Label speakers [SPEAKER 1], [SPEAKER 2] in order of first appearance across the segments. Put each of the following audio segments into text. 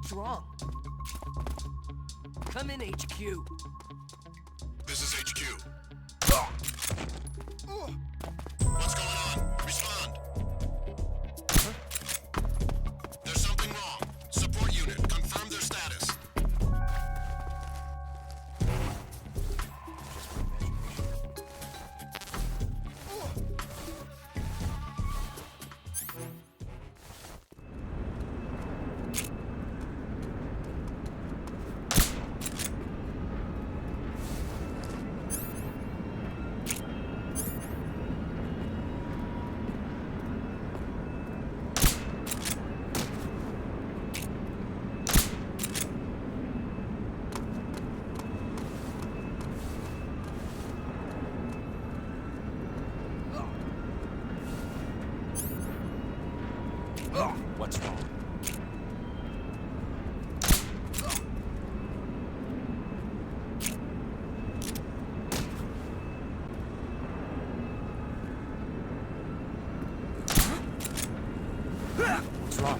[SPEAKER 1] What's wrong? Come in, HQ.
[SPEAKER 2] This is HQ. What's going on? Respond. There's something wrong. Support unit, confirm their status.
[SPEAKER 1] What's wrong? What's wrong?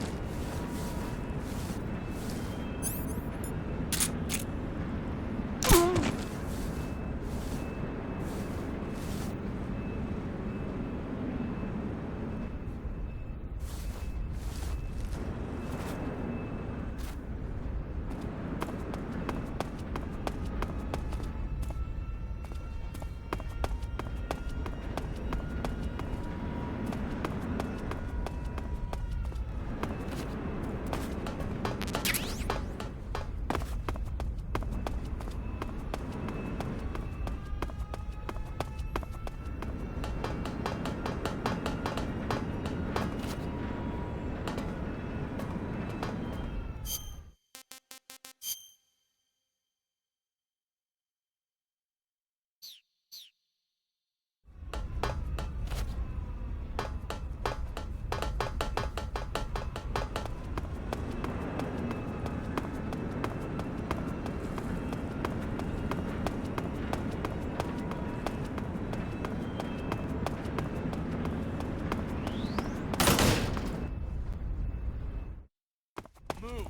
[SPEAKER 1] Move!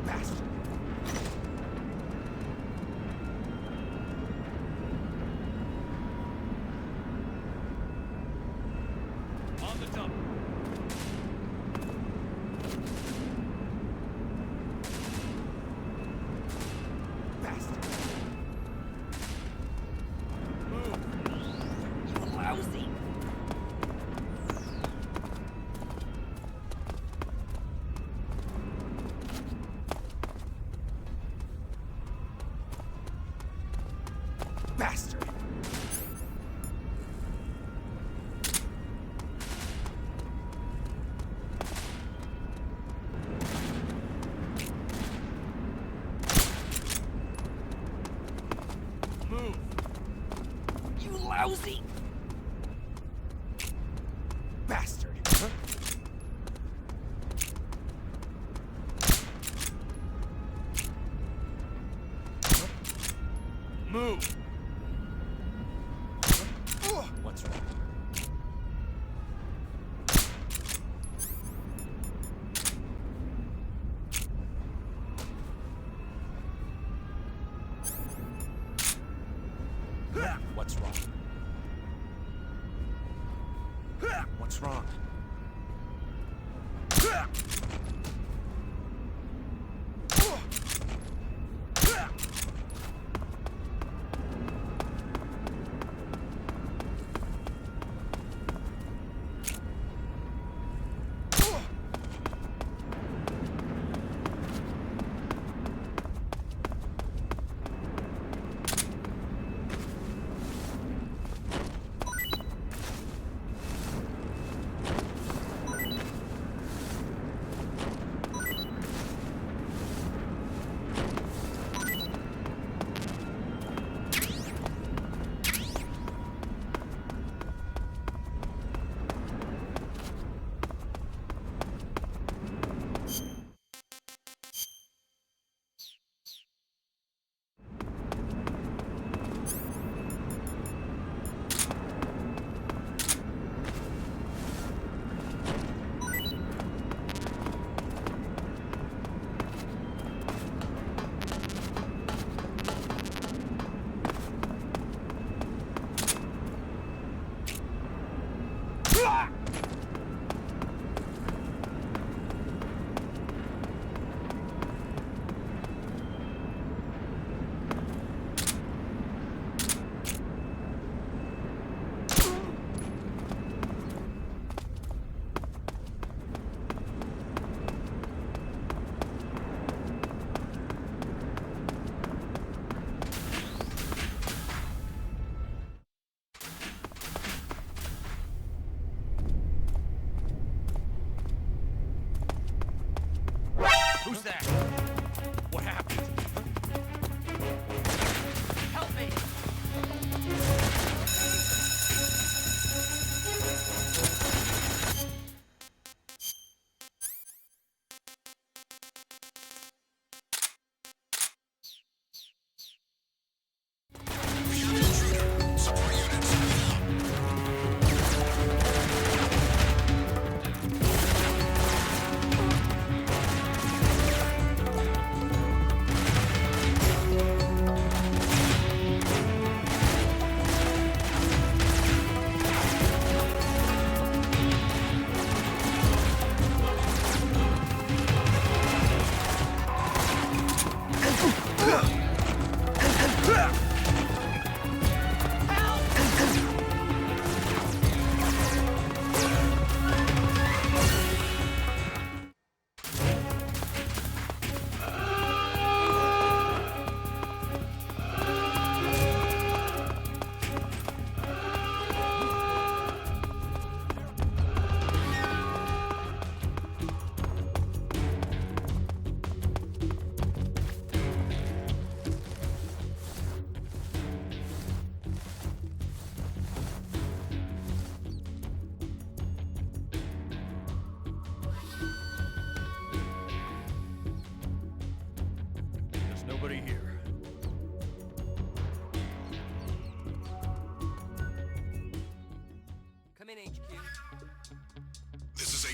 [SPEAKER 1] Bastard! On the dump! Bastard! Move! You lousy! Bastard! Move! You lousy! Bastard! Huh? Move! What's wrong? What's wrong? What's wrong?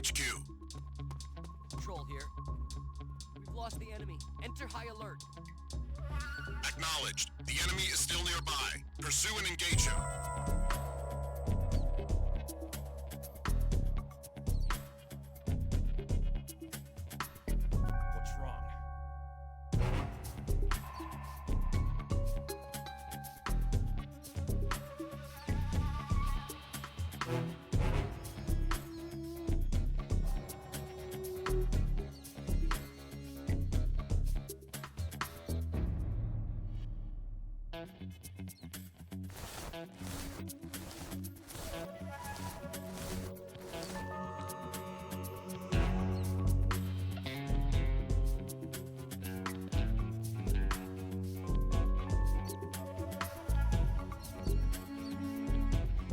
[SPEAKER 2] HQ.
[SPEAKER 3] Control here. We've lost the enemy. Enter high alert.
[SPEAKER 2] Acknowledged. The enemy is still nearby. Pursue and engage him.
[SPEAKER 1] What's wrong?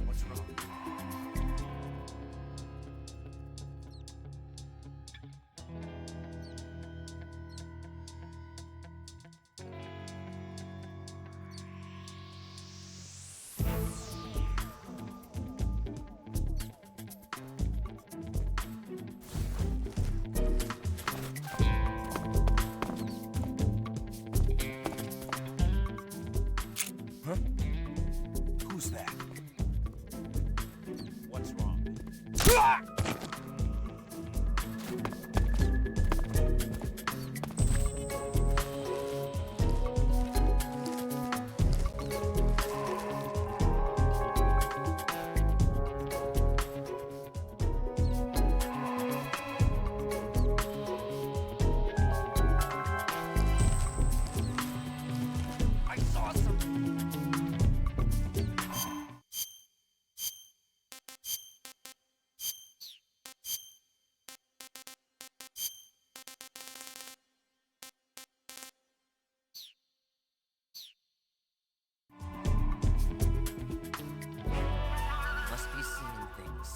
[SPEAKER 1] What's wrong? Huh? Who's that? What's wrong? I saw some.
[SPEAKER 3] Must be seeing things.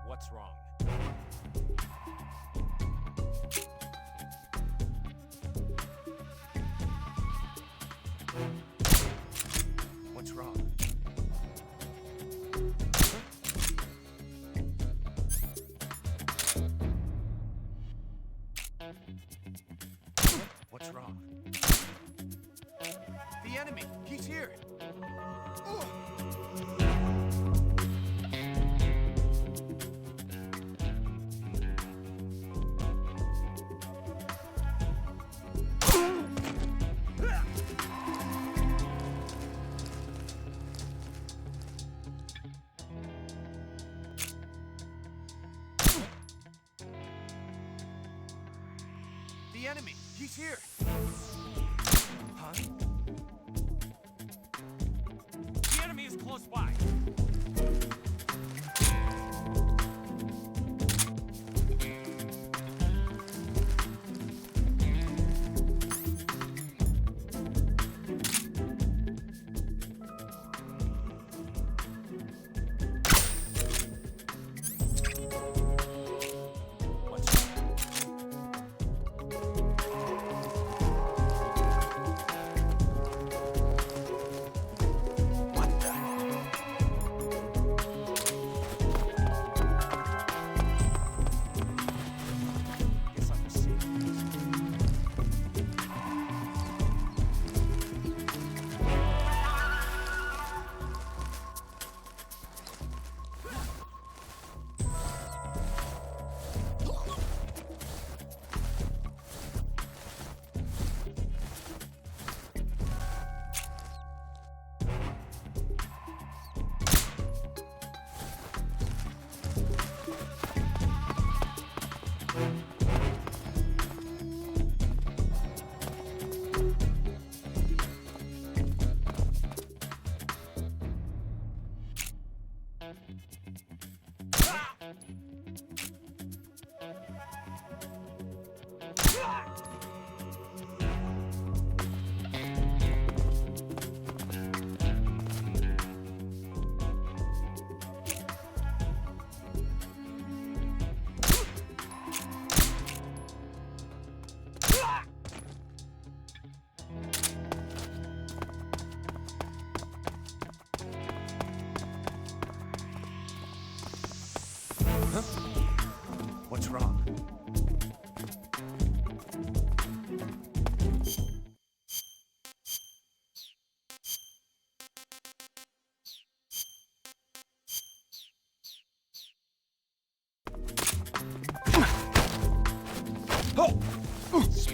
[SPEAKER 1] What's wrong? What's wrong? What's wrong? The enemy! He's here! The enemy! He's here! Huh? The enemy is close by! What's wrong?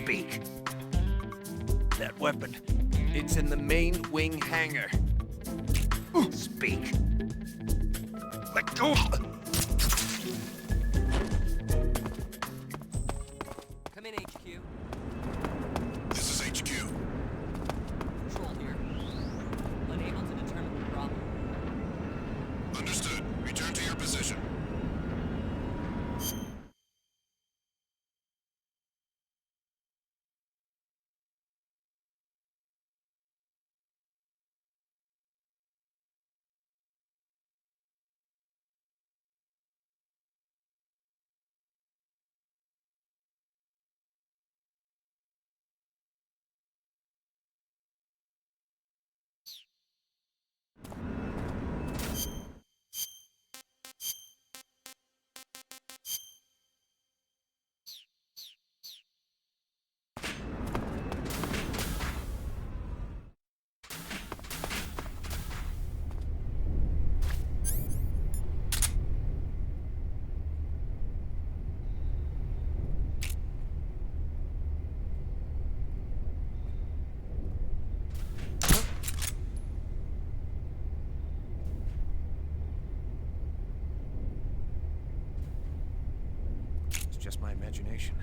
[SPEAKER 4] Speak.
[SPEAKER 1] That weapon. It's in the main wing hangar.
[SPEAKER 4] Speak. Let go.
[SPEAKER 3] Come in, HQ.
[SPEAKER 2] This is HQ.
[SPEAKER 3] Control here. Unable to determine the problem.
[SPEAKER 2] Understood. Return to your position.
[SPEAKER 1] It's just my imagination.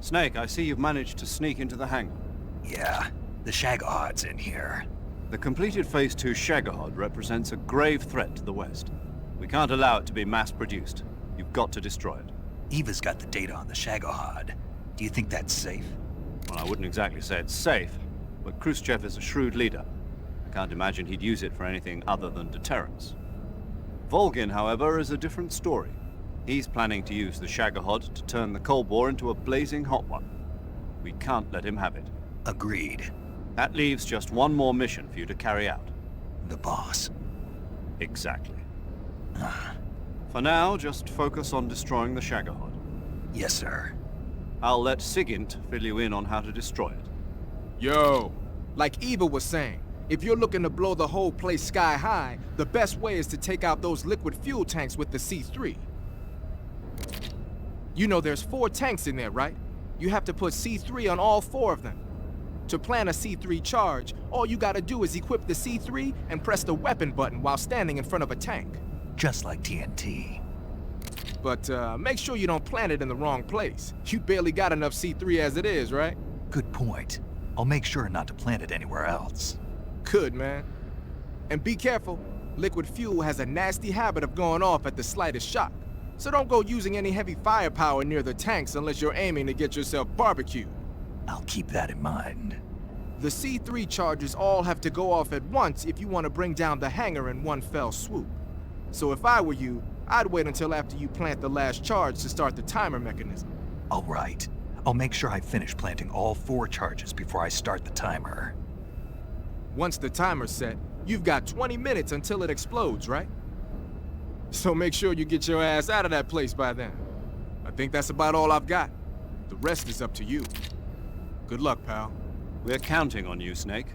[SPEAKER 5] Snake, I see you've managed to sneak into the hangar.
[SPEAKER 4] Yeah, the Shagohod's in here.
[SPEAKER 5] The completed Phase 2 Shagohod represents a grave threat to the West. We can't allow it to be mass-produced. You've got to destroy it.
[SPEAKER 4] Eva's got the data on the Shagohod. Do you think that's safe?
[SPEAKER 5] Well, I wouldn't exactly say it's safe, but Khrushchev is a shrewd leader. I can't imagine he'd use it for anything other than deterrence. Volgin, however, is a different story. He's planning to use the Shagohod to turn the Cold War into a blazing hot one. We can't let him have it.
[SPEAKER 4] Agreed.
[SPEAKER 5] That leaves just one more mission for you to carry out.
[SPEAKER 4] The boss.
[SPEAKER 5] Exactly. For now, just focus on destroying the Shagohod.
[SPEAKER 4] Yes, sir.
[SPEAKER 5] I'll let Sigint fill you in on how to destroy it.
[SPEAKER 6] Yo, like Eva was saying, if you're looking to blow the whole place sky high, the best way is to take out those liquid fuel tanks with the C3. You know there's 4 tanks in there, right? You have to put C3 on all 4 of them. To plan a C3 charge, all you gotta do is equip the C3 and press the weapon button while standing in front of a tank.
[SPEAKER 4] Just like TNT.
[SPEAKER 6] But make sure you don't plant it in the wrong place. You barely got enough C3 as it is, right?
[SPEAKER 4] Good point. I'll make sure not to plant it anywhere else.
[SPEAKER 6] Good, man. And be careful. Liquid fuel has a nasty habit of going off at the slightest shock. So don't go using any heavy firepower near the tanks unless you're aiming to get yourself barbecued.
[SPEAKER 4] I'll keep that in mind.
[SPEAKER 6] The C3 charges all have to go off at once if you want to bring down the hangar in one fell swoop. So if I were you, I'd wait until after you plant the last charge to start the timer mechanism.
[SPEAKER 4] All right. I'll make sure I finish planting all 4 charges before I start the timer.
[SPEAKER 6] Once the timer's set, you've got 20 minutes until it explodes, right? So make sure you get your ass out of that place by then. I think that's about all I've got. The rest is up to you. Good luck, pal.
[SPEAKER 5] We're counting on you, Snake.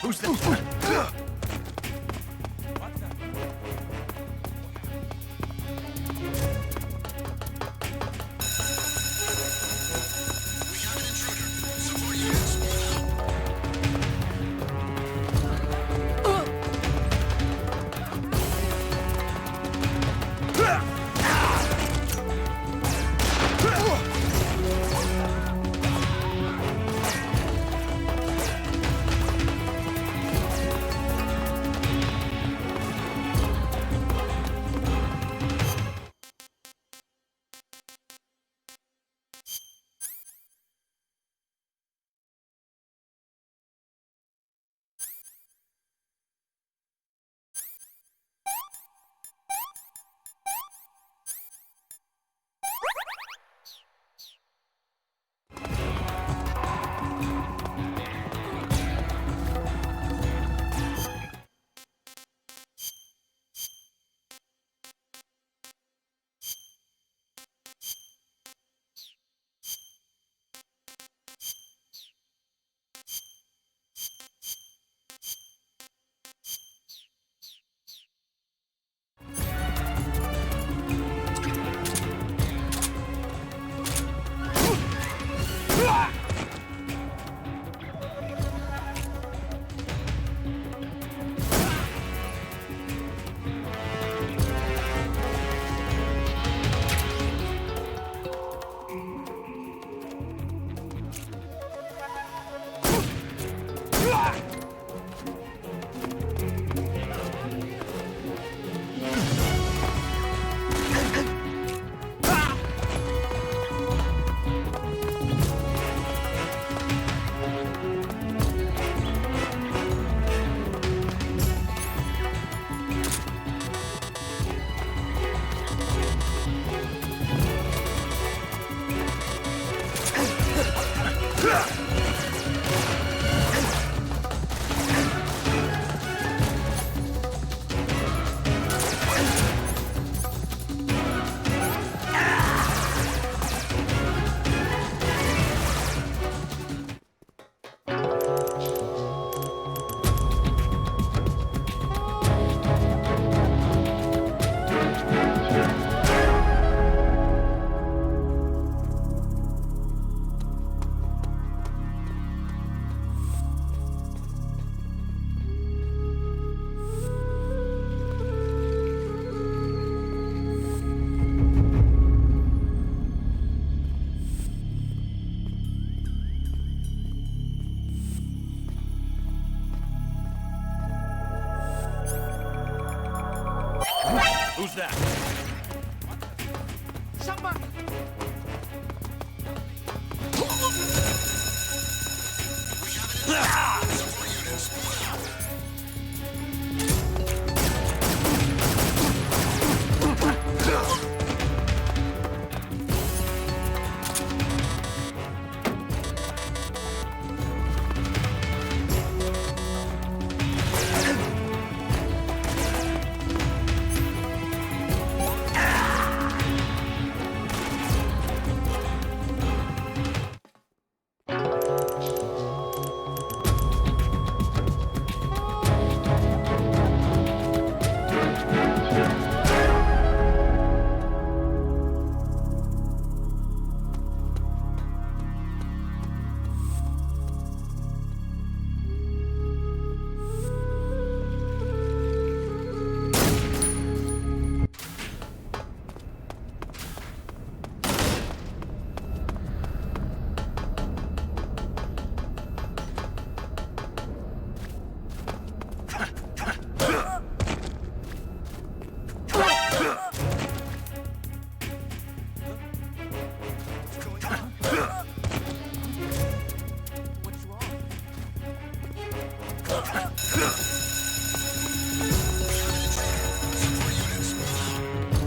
[SPEAKER 1] Who's this?
[SPEAKER 2] We have an intruder. Support units, move out.
[SPEAKER 1] Who's that?
[SPEAKER 3] Somebody!
[SPEAKER 2] Support units, move out.
[SPEAKER 3] What's wrong?
[SPEAKER 2] Support units, move out.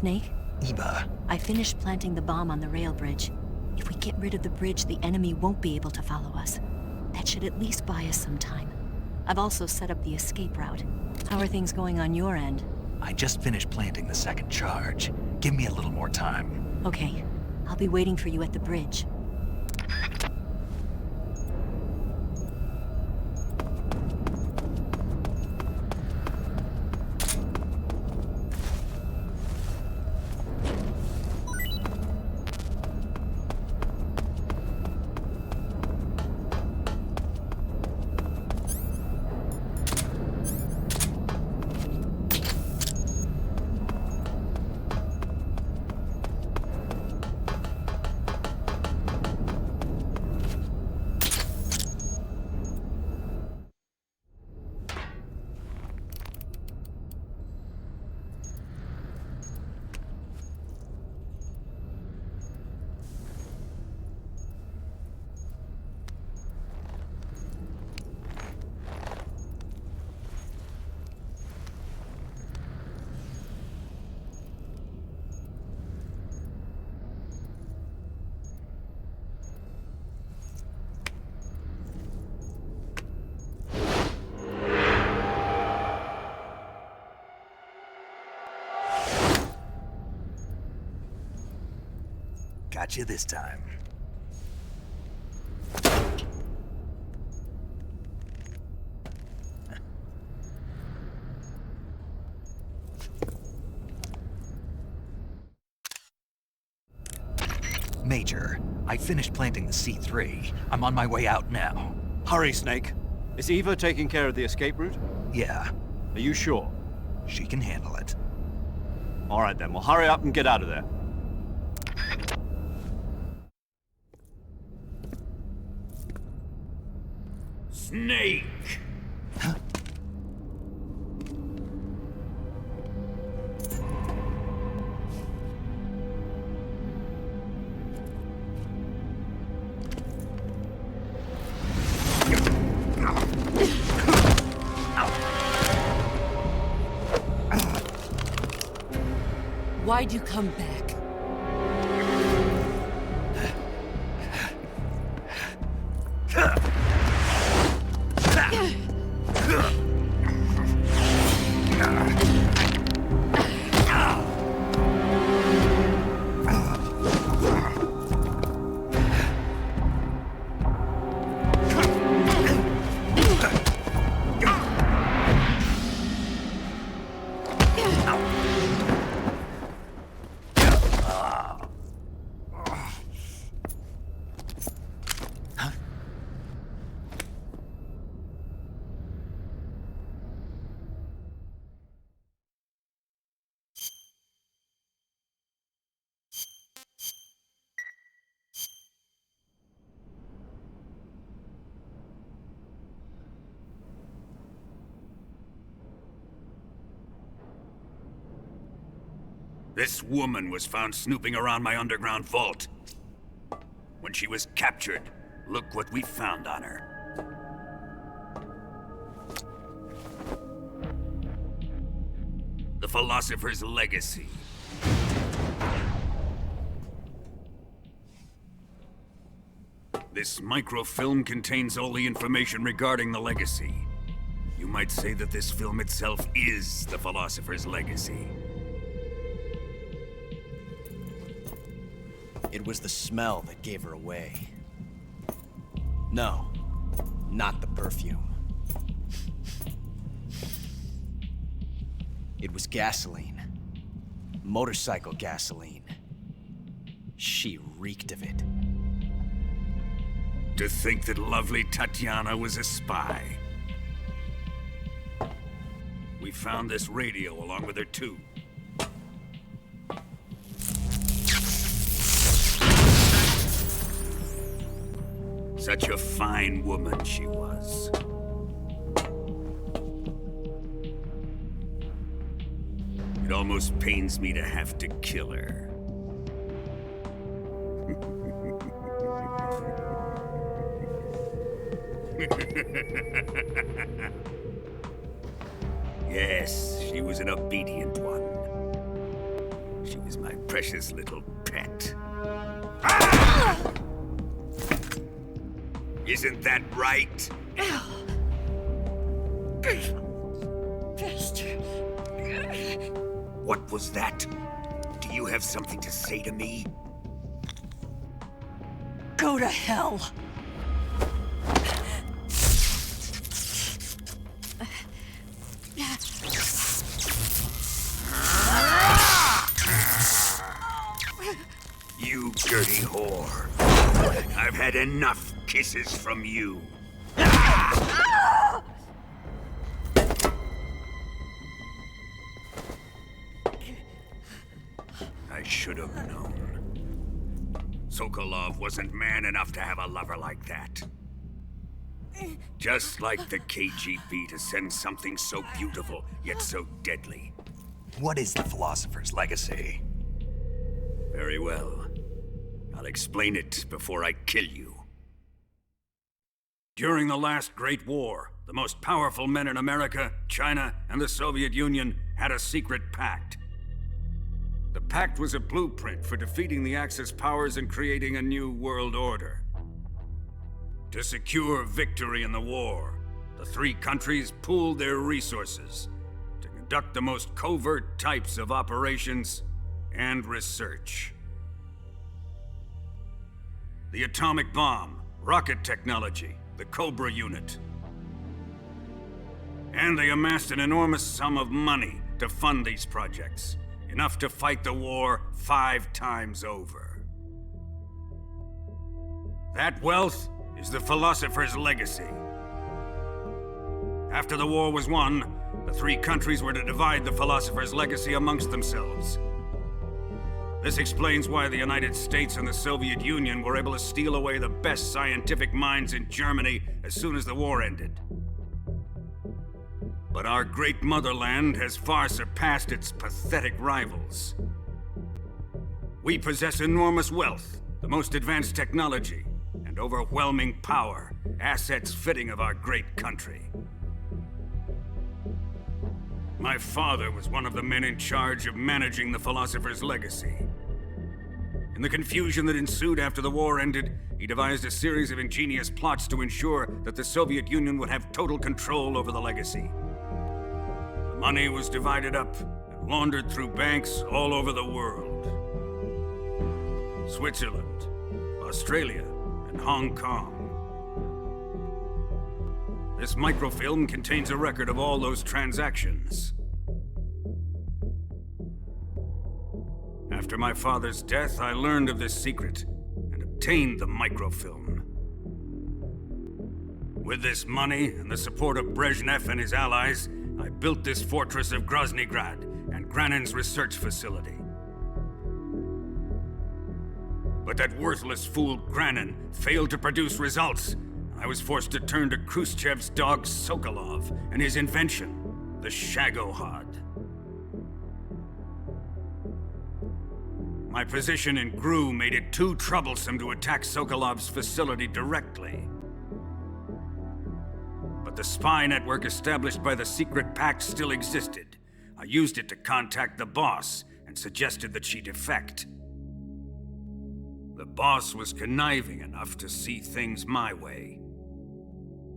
[SPEAKER 7] Snake?
[SPEAKER 4] Eva,
[SPEAKER 7] I finished planting the bomb on the rail bridge. If we get rid of the bridge, the enemy won't be able to follow us. That should at least buy us some time. I've also set up the escape route. How are things going on your end?
[SPEAKER 4] I just finished planting the second charge. Give me a little more time.
[SPEAKER 7] Okay. I'll be waiting for you at the bridge.
[SPEAKER 4] Got you this time. Major, I finished planting the C3. I'm on my way out now.
[SPEAKER 5] Hurry, Snake. Is Eva taking care of the escape route?
[SPEAKER 4] Yeah,
[SPEAKER 5] Are you sure?
[SPEAKER 4] she can handle it.
[SPEAKER 5] All right then, well hurry up and get out of there.
[SPEAKER 1] Snake!
[SPEAKER 7] Why'd you come back?
[SPEAKER 1] This woman was found snooping around my underground vault. When she was captured, look what we found on her. The philosopher's legacy. This microfilm contains all the information regarding the legacy. You might say that this film itself is the philosopher's legacy.
[SPEAKER 3] It was the smell that gave her away. No, not the perfume. It was gasoline. Motorcycle gasoline. She reeked of it.
[SPEAKER 1] To think that lovely Tatiana was a spy. We found this radio along with her too. Such a fine woman she was. It almost pains me to have to kill her. Yes, she was an obedient one. She was my precious little pet. Ah! Isn't that right?
[SPEAKER 7] Bastard.
[SPEAKER 1] What was that? Do you have something to say to me?
[SPEAKER 7] Go to hell.
[SPEAKER 1] You dirty whore. I've had enough kisses from you. I should have known. Sokolov wasn't man enough to have a lover like that. Just like the KGB to send something so beautiful, yet so deadly.
[SPEAKER 4] What is the philosopher's legacy?
[SPEAKER 1] Very well. I'll explain it before I kill you. During the last Great War, the most powerful men in America, China, and the Soviet Union had a secret pact. The pact was a blueprint for defeating the Axis powers and creating a new world order. To secure victory in the war, the three countries pooled their resources to conduct the most covert types of operations and research. The atomic bomb, rocket technology, the Cobra unit. And they amassed an enormous sum of money to fund these projects, enough to fight the war 5 times over. That wealth is the philosopher's legacy. After the war was won, the three countries were to divide the philosopher's legacy amongst themselves. This explains why the United States and the Soviet Union were able to steal away the best scientific minds in Germany as soon as the war ended. But our great motherland has far surpassed its pathetic rivals. We possess enormous wealth, the most advanced technology, and overwhelming power, assets fitting of our great country. My father was one of the men in charge of managing the philosopher's legacy. In the confusion that ensued after the war ended, he devised a series of ingenious plots to ensure that the Soviet Union would have total control over the legacy. The money was divided up and laundered through banks all over the world. Switzerland, Australia, and Hong Kong. This microfilm contains a record of all those transactions. After my father's death, I learned of this secret and obtained the microfilm. With this money and the support of Brezhnev and his allies, I built this fortress of Groznygrad and Granin's research facility. But that worthless fool Granin failed to produce results. I was forced to turn to Khrushchev's dog Sokolov and his invention, the Shagohod. My position in GRU made it too troublesome to attack Sokolov's facility directly. But the spy network established by the secret pact still existed. I used it to contact the boss and suggested that she defect. The boss was conniving enough to see things my way.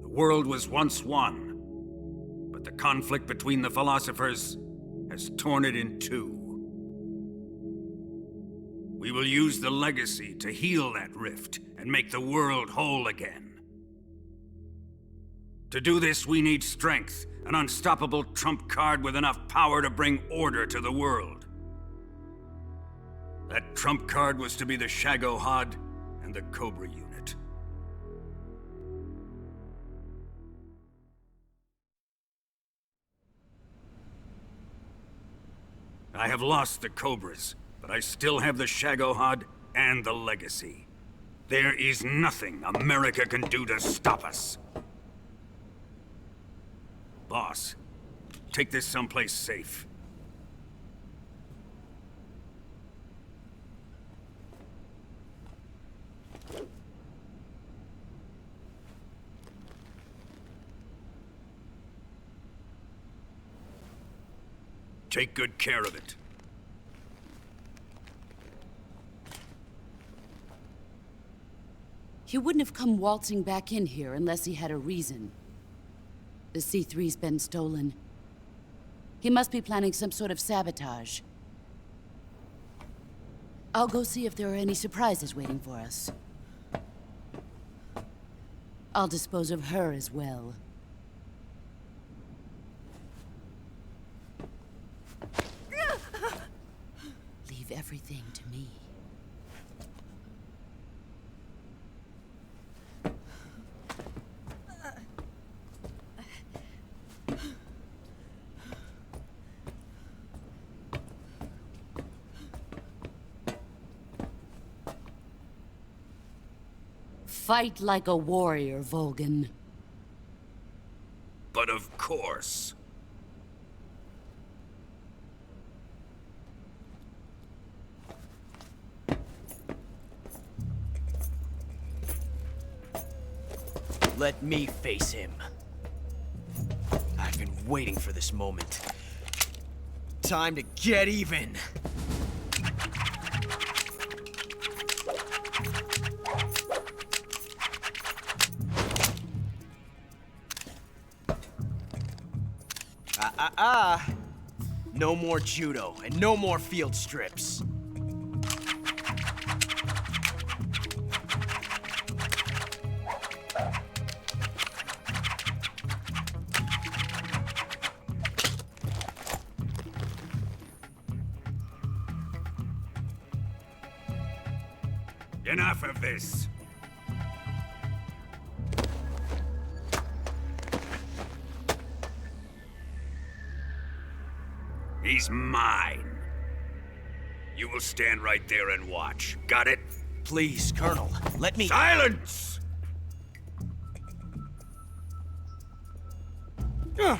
[SPEAKER 1] The world was once one, but the conflict between the philosophers has torn it in two. We will use the legacy to heal that rift and make the world whole again. To do this, we need strength, an unstoppable trump card with enough power to bring order to the world. That trump card was to be the Shagohod and the Cobra unit. I have lost the Cobras, but I still have the Shagohod and the legacy. There is nothing America can do to stop us. Boss, take this someplace safe. Take good care of it.
[SPEAKER 8] He wouldn't have come waltzing back in here unless he had a reason. The C3's been stolen. He must be planning some sort of sabotage. I'll go see if there are any surprises waiting for us. I'll dispose of her as well. Leave everything to me. Fight like a warrior, Volgin.
[SPEAKER 1] But of course.
[SPEAKER 3] Let me face him. I've been waiting for this moment. Time to get even. No more judo, and no more field strips.
[SPEAKER 1] Enough of this. He's mine. You will stand right there and watch. Got it?
[SPEAKER 3] Please, Colonel, let me—
[SPEAKER 1] Silence! Huh?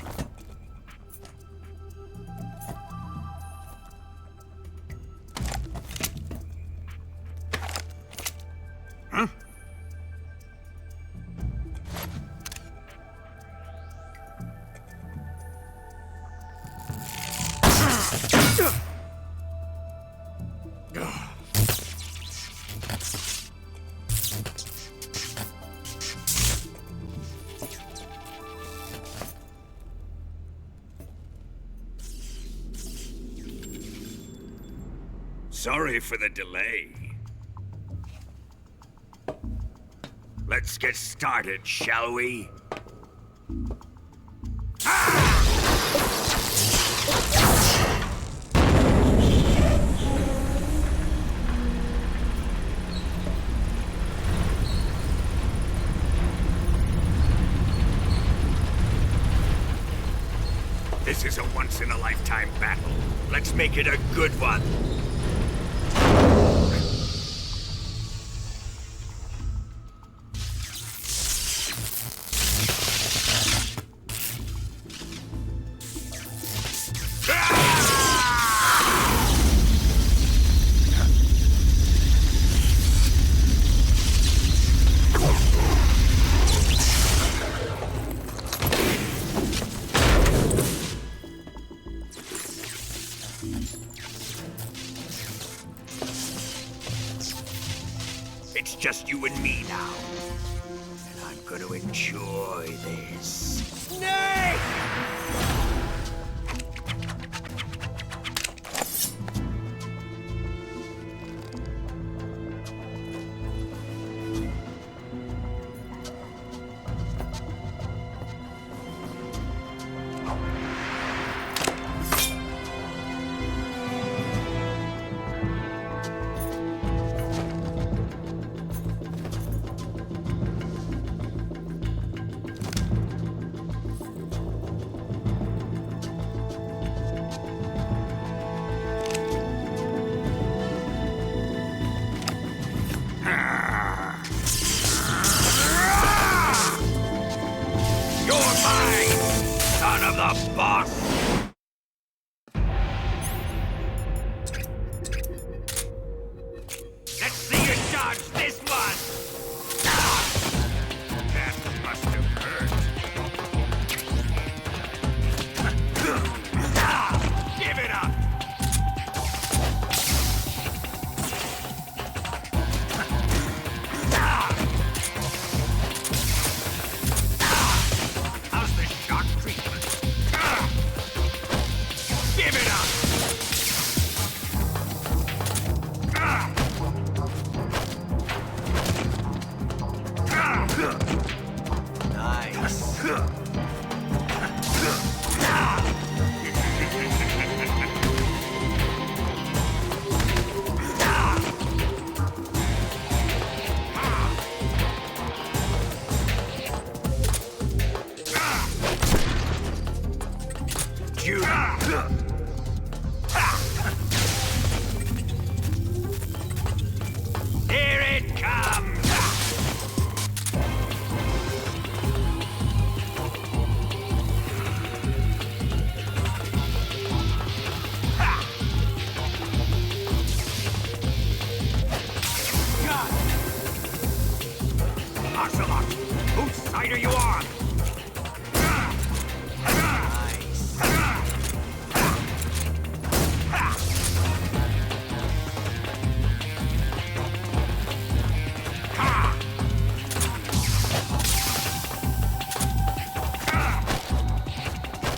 [SPEAKER 1] Sorry for the delay. Let's get started, shall we? This is a once-in-a-lifetime battle. Let's make it a good one. It's just you and me now. And I'm gonna enjoy this. Snake! The boss! Let's see you dodge this one! That must have hurt. Give it up! Here it comes! Ocelot, whose side are you on?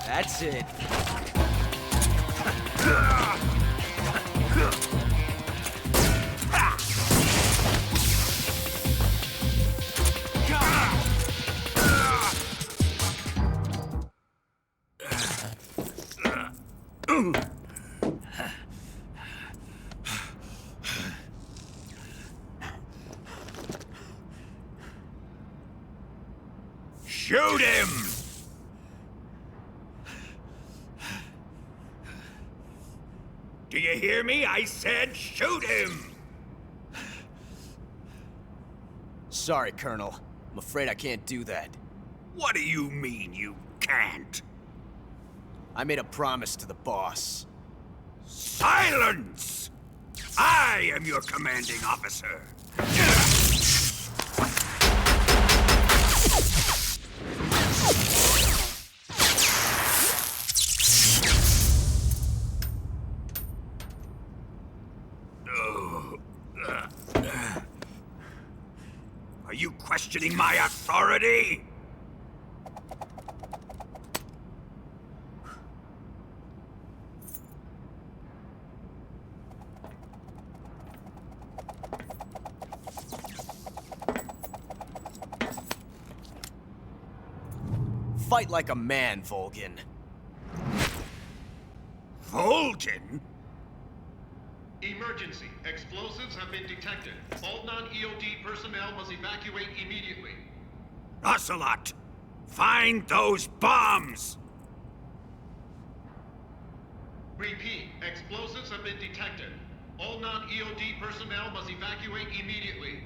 [SPEAKER 3] That's it.
[SPEAKER 1] Shoot him! Do you hear me? I said shoot him!
[SPEAKER 3] Sorry, Colonel. I'm afraid I can't do that.
[SPEAKER 1] What do you mean you can't?
[SPEAKER 3] I made a promise to the boss.
[SPEAKER 1] Silence! I am your commanding officer. Are you questioning my authority?
[SPEAKER 3] Fight like a man, Volgin.
[SPEAKER 1] Volgin?
[SPEAKER 2] Emergency. Explosives have been detected. All non-EOD personnel must evacuate immediately.
[SPEAKER 1] Ocelot, find those bombs!
[SPEAKER 2] Repeat. Explosives have been detected. All non-EOD personnel must evacuate immediately.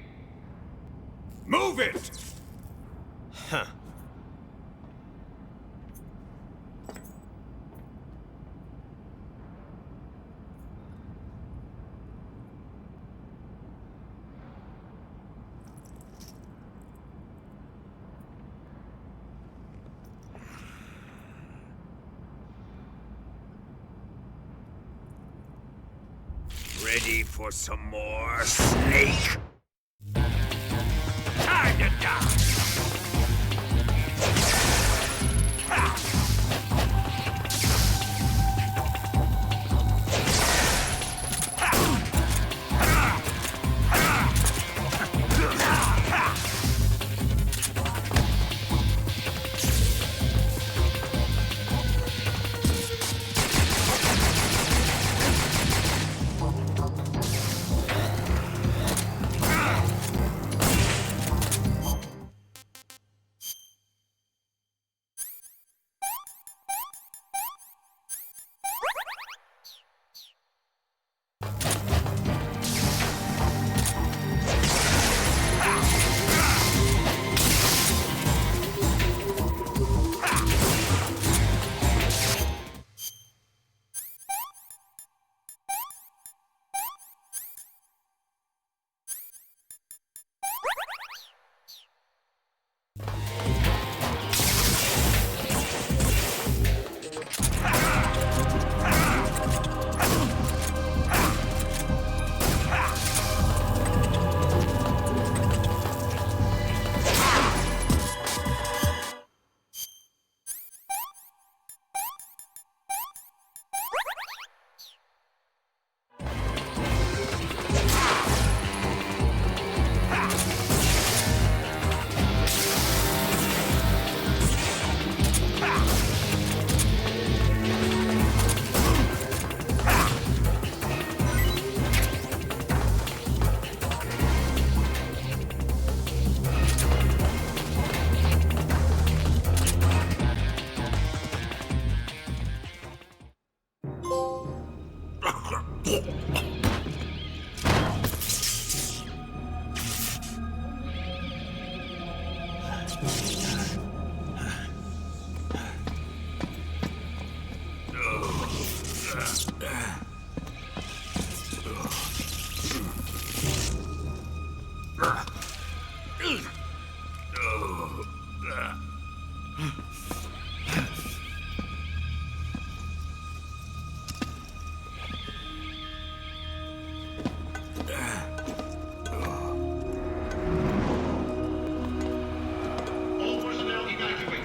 [SPEAKER 1] Move it!
[SPEAKER 3] Huh.
[SPEAKER 1] Ready for some more snake? Time to die!
[SPEAKER 2] All personnel evacuate.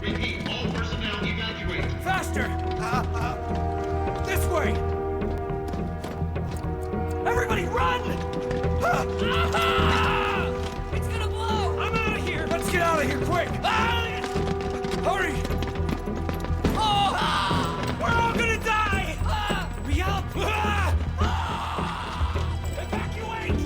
[SPEAKER 2] Repeat, all personnel evacuate.
[SPEAKER 9] Faster! This way! Everybody run! It's gonna blow! I'm out of here! Let's get out of here quick! Hurry! We're all gonna die! Hurry up! Evacuate!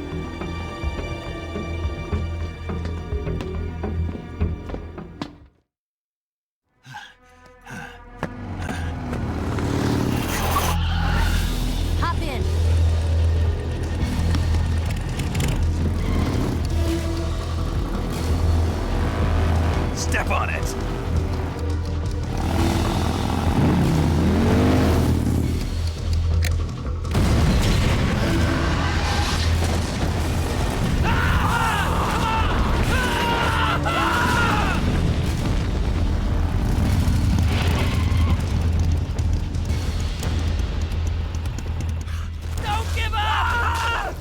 [SPEAKER 7] Hop in.
[SPEAKER 4] Step on it!
[SPEAKER 9] Don't give up!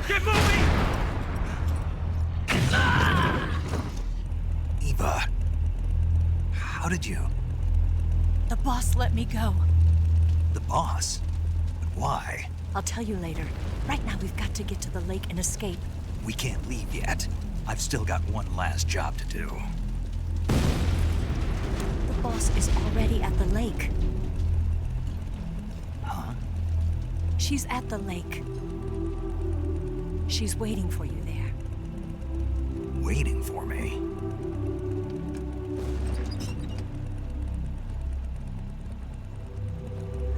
[SPEAKER 9] Get moving!
[SPEAKER 4] Eva, how did you?
[SPEAKER 7] The boss let me go.
[SPEAKER 4] The boss? But why?
[SPEAKER 7] I'll tell you later. Right now, we've got to get to the lake and escape.
[SPEAKER 4] We can't leave yet. I've still got one last job to do.
[SPEAKER 7] The boss is already at the lake.
[SPEAKER 4] Huh?
[SPEAKER 7] She's at the lake. She's waiting for you there.
[SPEAKER 4] Waiting for me?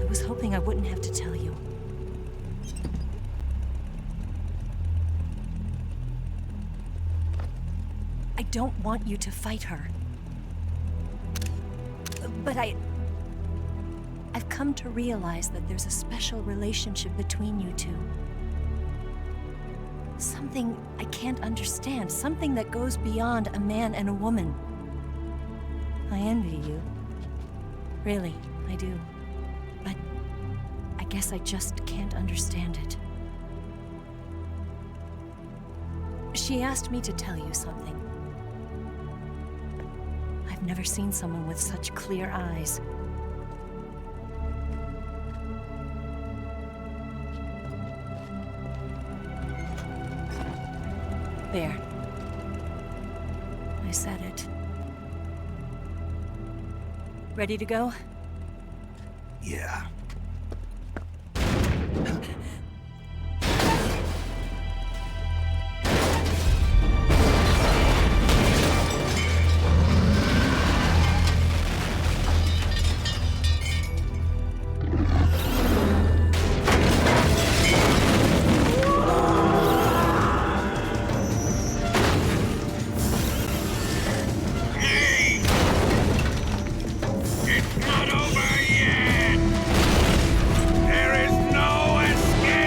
[SPEAKER 7] I was hoping I wouldn't have to tell you. I don't want you to fight her. But I've come to realize that there's a special relationship between you two. Something I can't understand, something that goes beyond a man and a woman. I envy you. Really, I do. But I guess I just can't understand it. She asked me to tell you something. I've never seen someone with such clear eyes. There. I said it. Ready to go?
[SPEAKER 4] Yeah.
[SPEAKER 1] It's not over yet! There is no escape!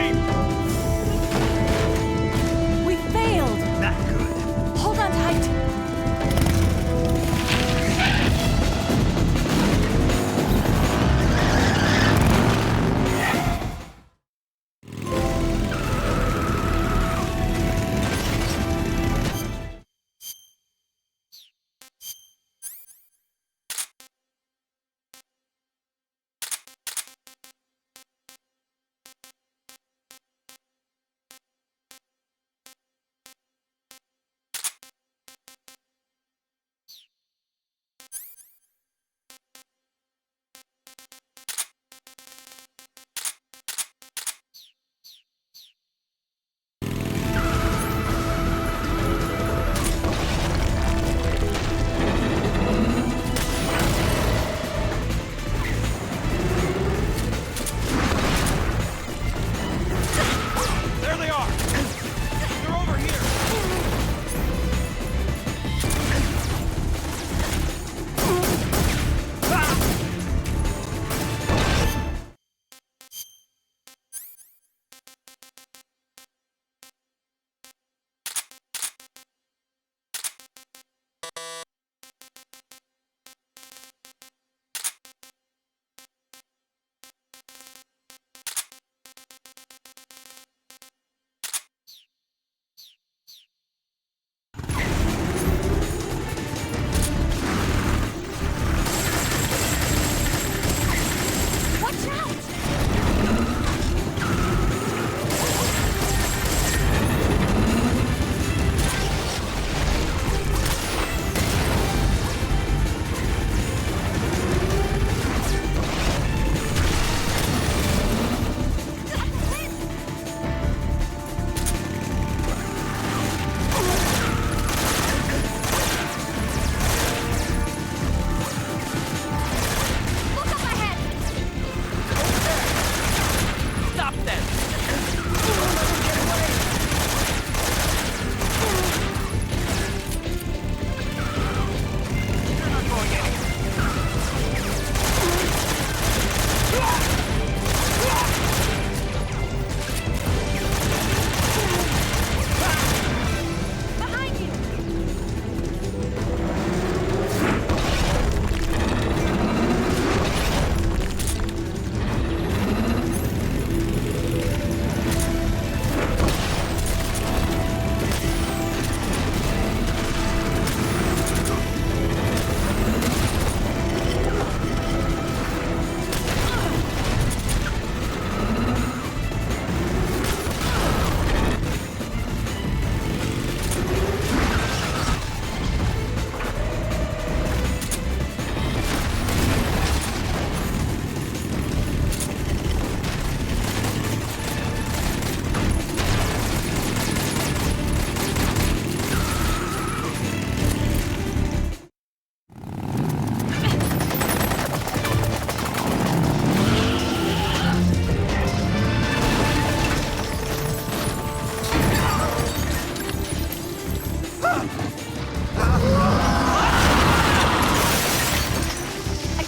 [SPEAKER 7] I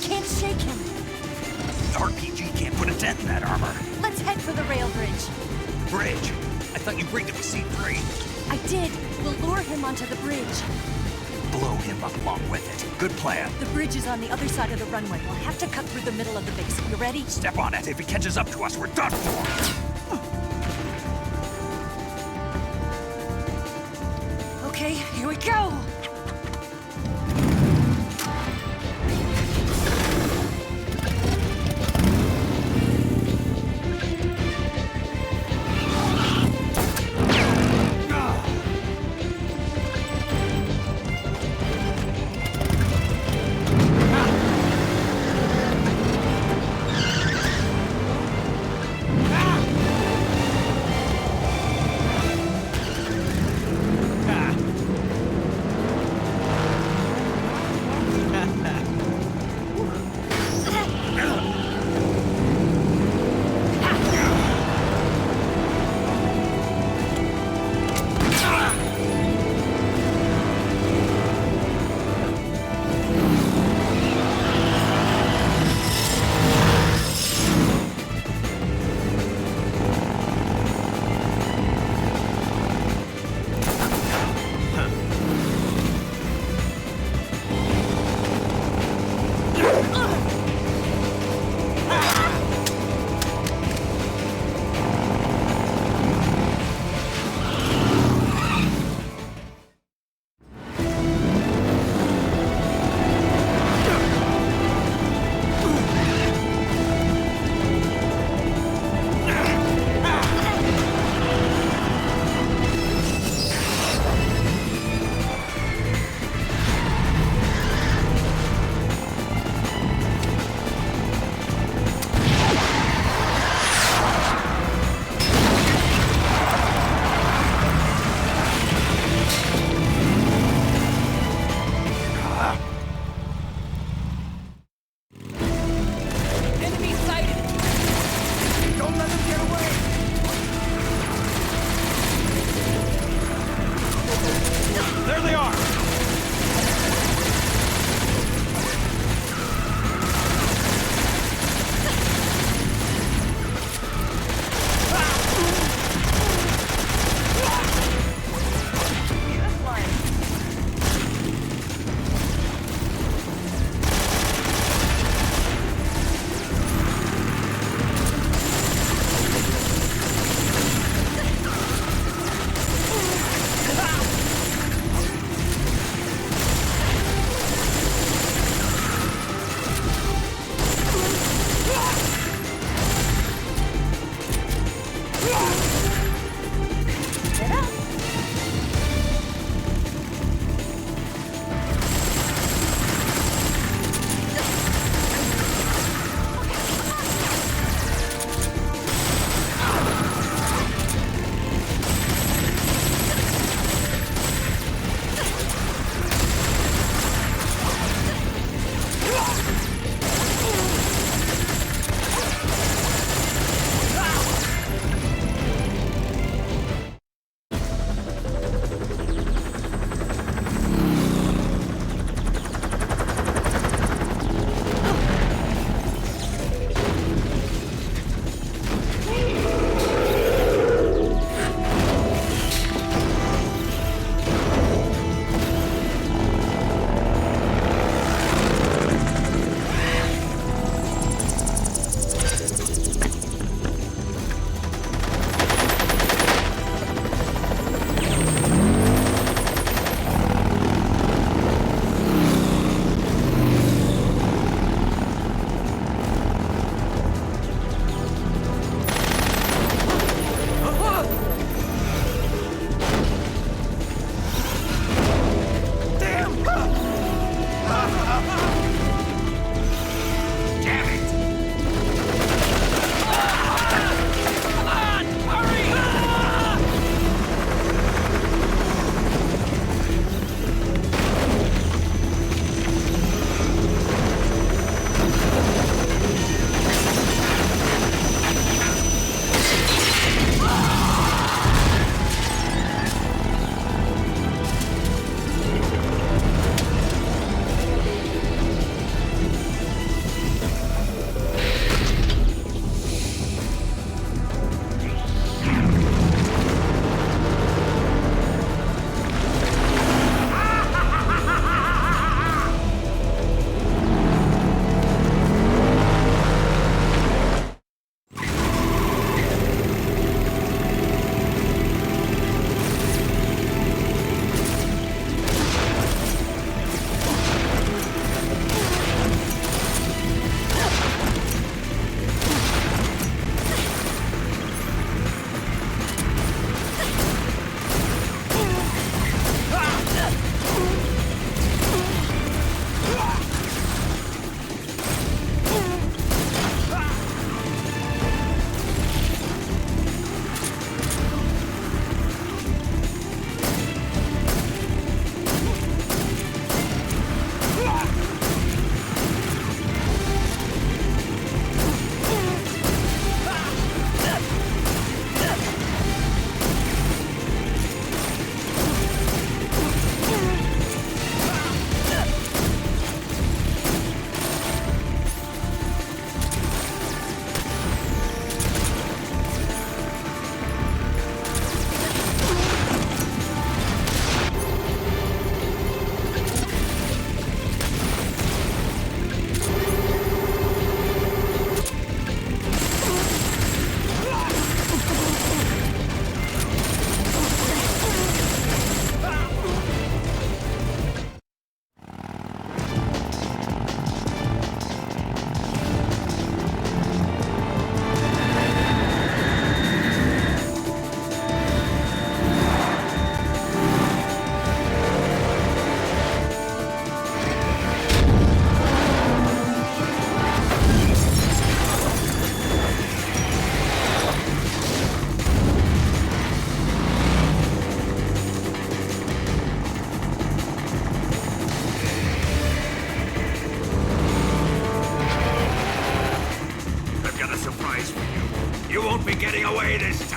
[SPEAKER 7] can't shake him.
[SPEAKER 4] The RPG can't put a dent in that armor.
[SPEAKER 7] Let's head for the rail bridge.
[SPEAKER 4] Bridge? I thought you rigged it with C3.
[SPEAKER 7] I did. We'll lure him onto the bridge.
[SPEAKER 4] Blow him up along with it. Good plan.
[SPEAKER 7] The bridge is on the other side of the runway. We'll have to cut through the middle of the base. You ready?
[SPEAKER 4] Step on it. If he catches up to us, we're done for.
[SPEAKER 7] Okay, here we go!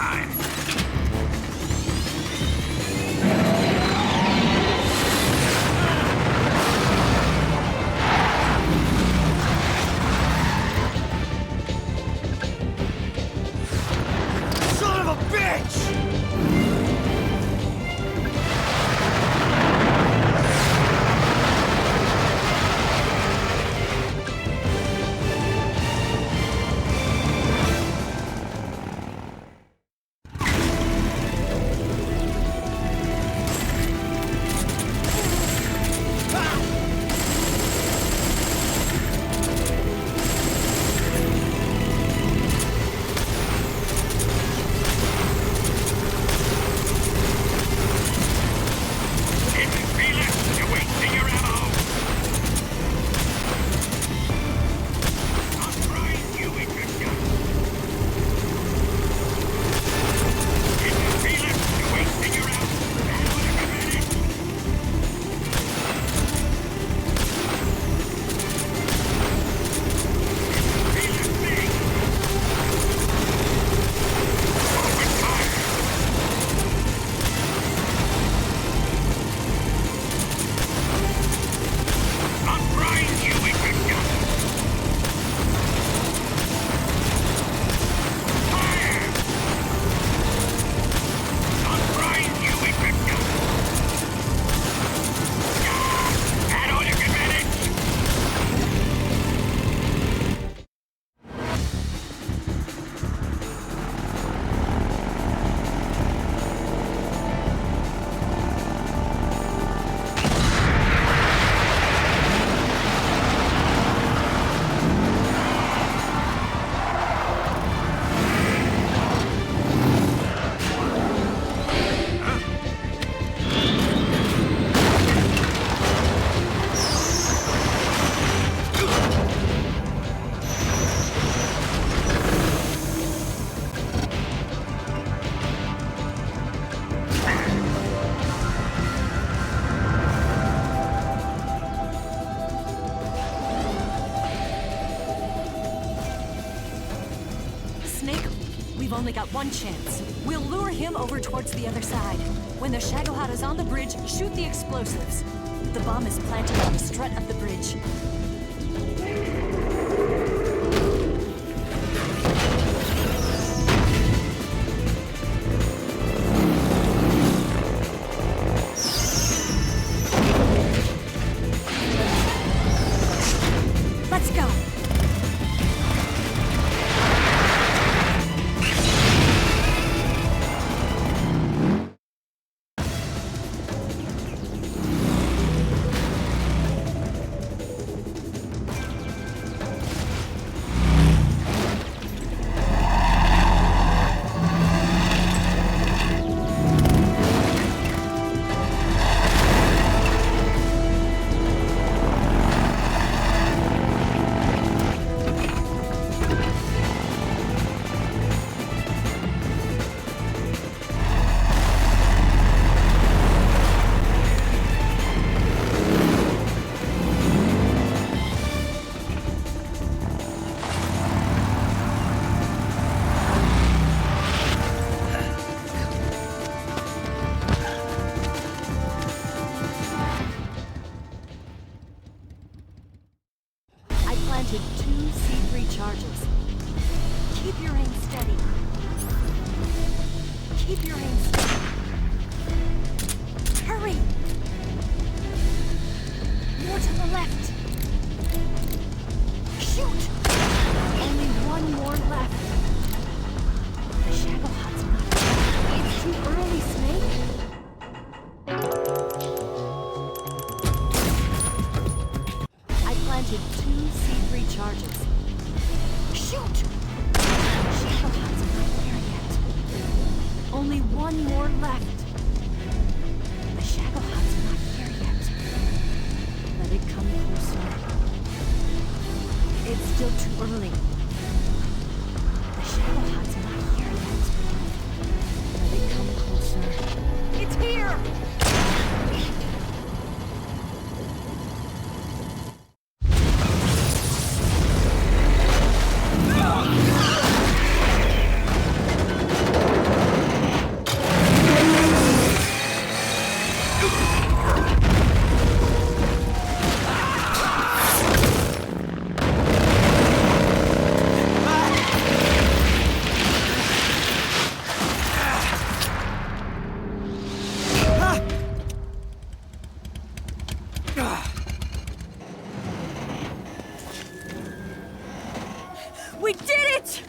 [SPEAKER 1] time.
[SPEAKER 9] Son of a bitch!
[SPEAKER 7] We've only got one chance. We'll lure him over towards the other side. When the Shagohod is on the bridge, shoot the explosives. The bomb is planted on the strut of the bridge. Let's go! Planted 2 C3 charges. Keep your aim steady. Keep your aim steady. Hurry! More to the left. Shoot! Only one more left. The Shagohod's not. It's too early, Snake. Planted 2 C3 charges. Shoot! Shagohod's not there yet. Only one more left. The Shagohod's not here yet. Let it come closer. It's still too early. The Shagohod's not here yet. Let it come closer. It's here! We did it!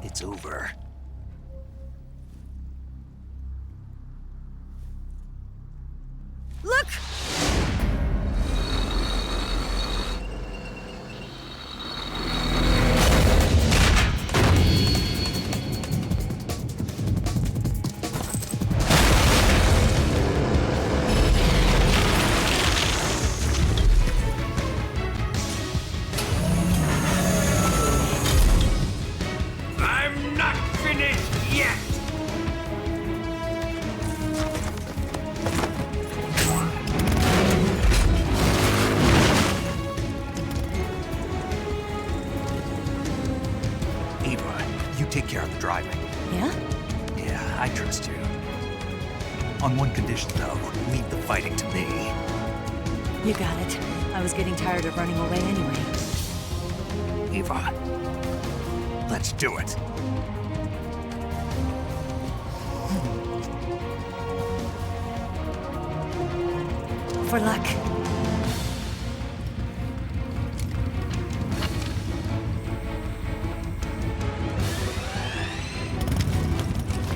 [SPEAKER 4] It's over.
[SPEAKER 7] Look!
[SPEAKER 1] I'm not finished yet!
[SPEAKER 4] Eva, you take care of the driving.
[SPEAKER 7] Yeah?
[SPEAKER 4] Yeah, I trust you. On one condition, though, leave the fighting to me.
[SPEAKER 7] You got it. I was getting tired of running away anyway.
[SPEAKER 4] Eva, let's do it.
[SPEAKER 7] For luck.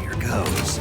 [SPEAKER 4] Here goes.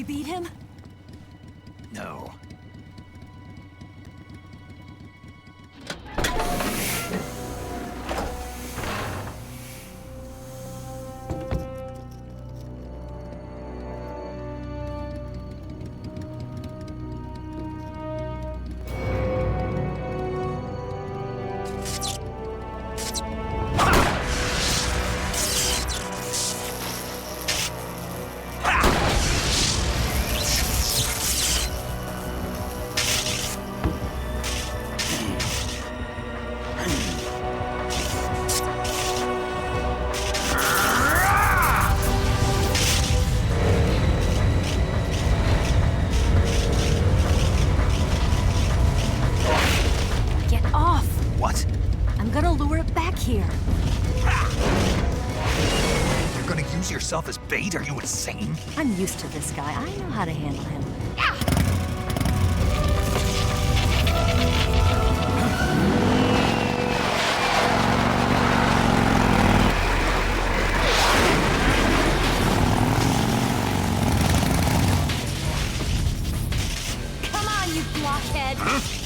[SPEAKER 7] beat him?
[SPEAKER 4] No.
[SPEAKER 7] Here.
[SPEAKER 4] You're gonna use yourself as bait? Are you insane?
[SPEAKER 7] I'm used to this guy. I know how to handle him. Come on, you blockhead!
[SPEAKER 4] Huh?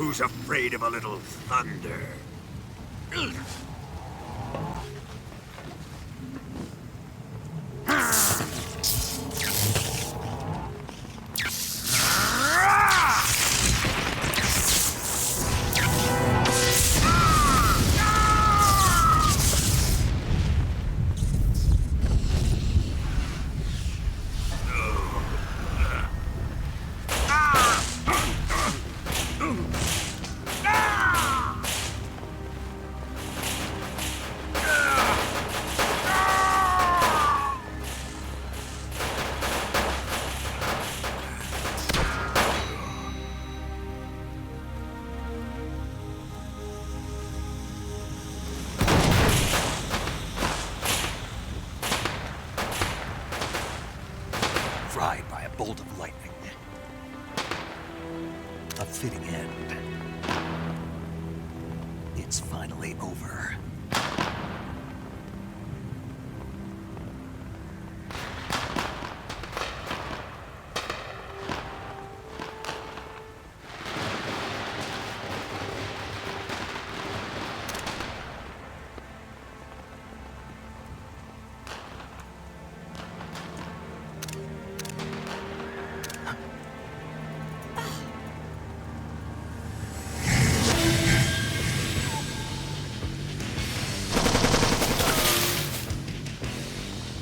[SPEAKER 1] Who's afraid of a little thunder?
[SPEAKER 4] Fried by a bolt of lightning. A fitting end. It's finally over.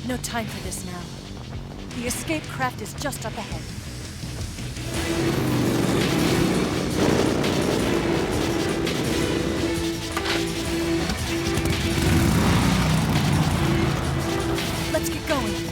[SPEAKER 7] No time for this now. The escape craft is just up ahead. Let's get going.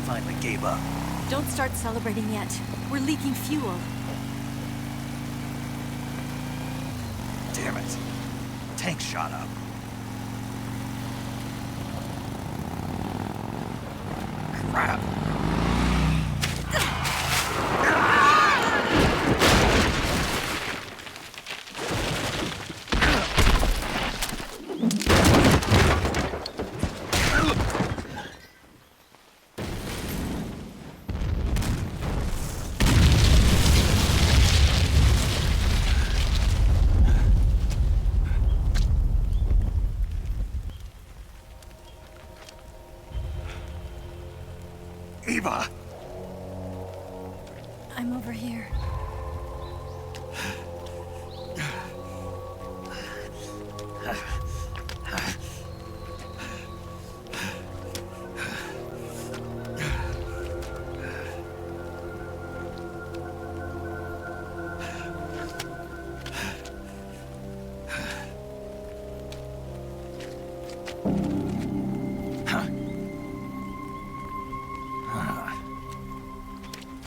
[SPEAKER 4] finally gave up.
[SPEAKER 7] Don't start celebrating yet. We're leaking fuel.
[SPEAKER 4] Damn it. Tank shot up. Crap. Eva!
[SPEAKER 7] I'm over here.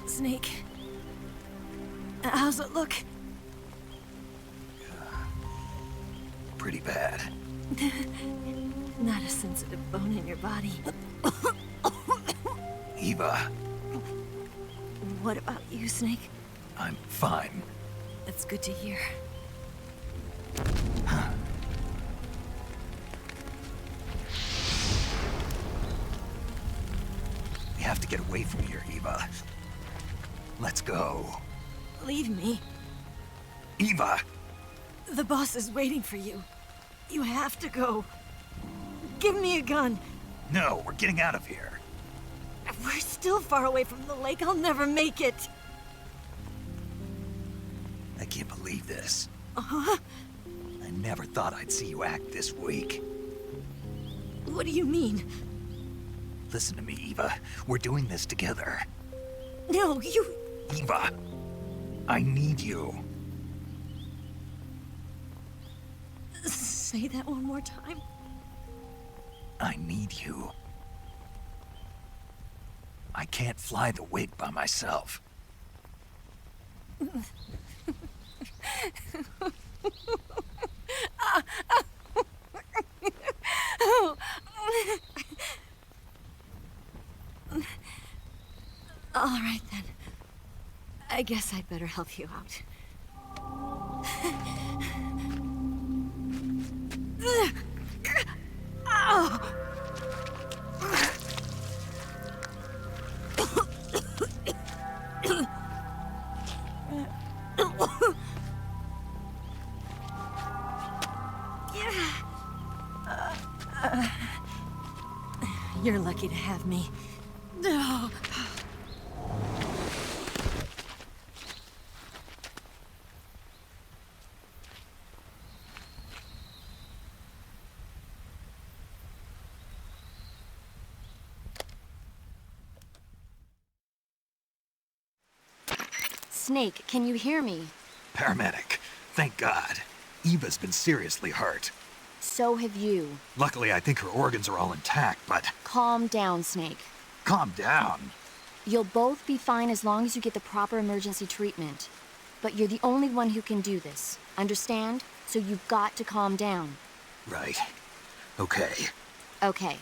[SPEAKER 7] Snake. How's it look?
[SPEAKER 4] Pretty bad.
[SPEAKER 7] Not a sensitive bone in your body.
[SPEAKER 4] Eva,
[SPEAKER 7] What about you, Snake?
[SPEAKER 4] I'm fine.
[SPEAKER 7] That's good to hear.
[SPEAKER 4] We have to get away from here, Eva. Let's go.
[SPEAKER 7] Leave me.
[SPEAKER 4] Eva!
[SPEAKER 7] The boss is waiting for you. You have to go. Give me a gun.
[SPEAKER 4] No, we're getting out of here.
[SPEAKER 7] We're still far away from the lake. I'll never make it.
[SPEAKER 4] I can't believe this.
[SPEAKER 7] Uh-huh.
[SPEAKER 4] I never thought I'd see you act this weak.
[SPEAKER 7] What do you mean?
[SPEAKER 4] Listen to me, Eva. We're doing this together.
[SPEAKER 7] No, you...
[SPEAKER 4] Eva, I need you.
[SPEAKER 7] Say that one more time.
[SPEAKER 4] I need you. I can't fly the wig by myself.
[SPEAKER 7] All right, then. I guess I'd better help you out. Ow! You're lucky to have me. No.
[SPEAKER 10] Snake, can you hear me?
[SPEAKER 4] Paramedic, thank God. Eva's been seriously hurt.
[SPEAKER 10] So have you.
[SPEAKER 4] Luckily, I think her organs are all intact, but...
[SPEAKER 10] Calm down, Snake.
[SPEAKER 4] Calm down.
[SPEAKER 10] You'll both be fine as long as you get the proper emergency treatment. But you're the only one who can do this. Understand? So you've got to calm down.
[SPEAKER 4] Right. Okay.
[SPEAKER 10] Okay.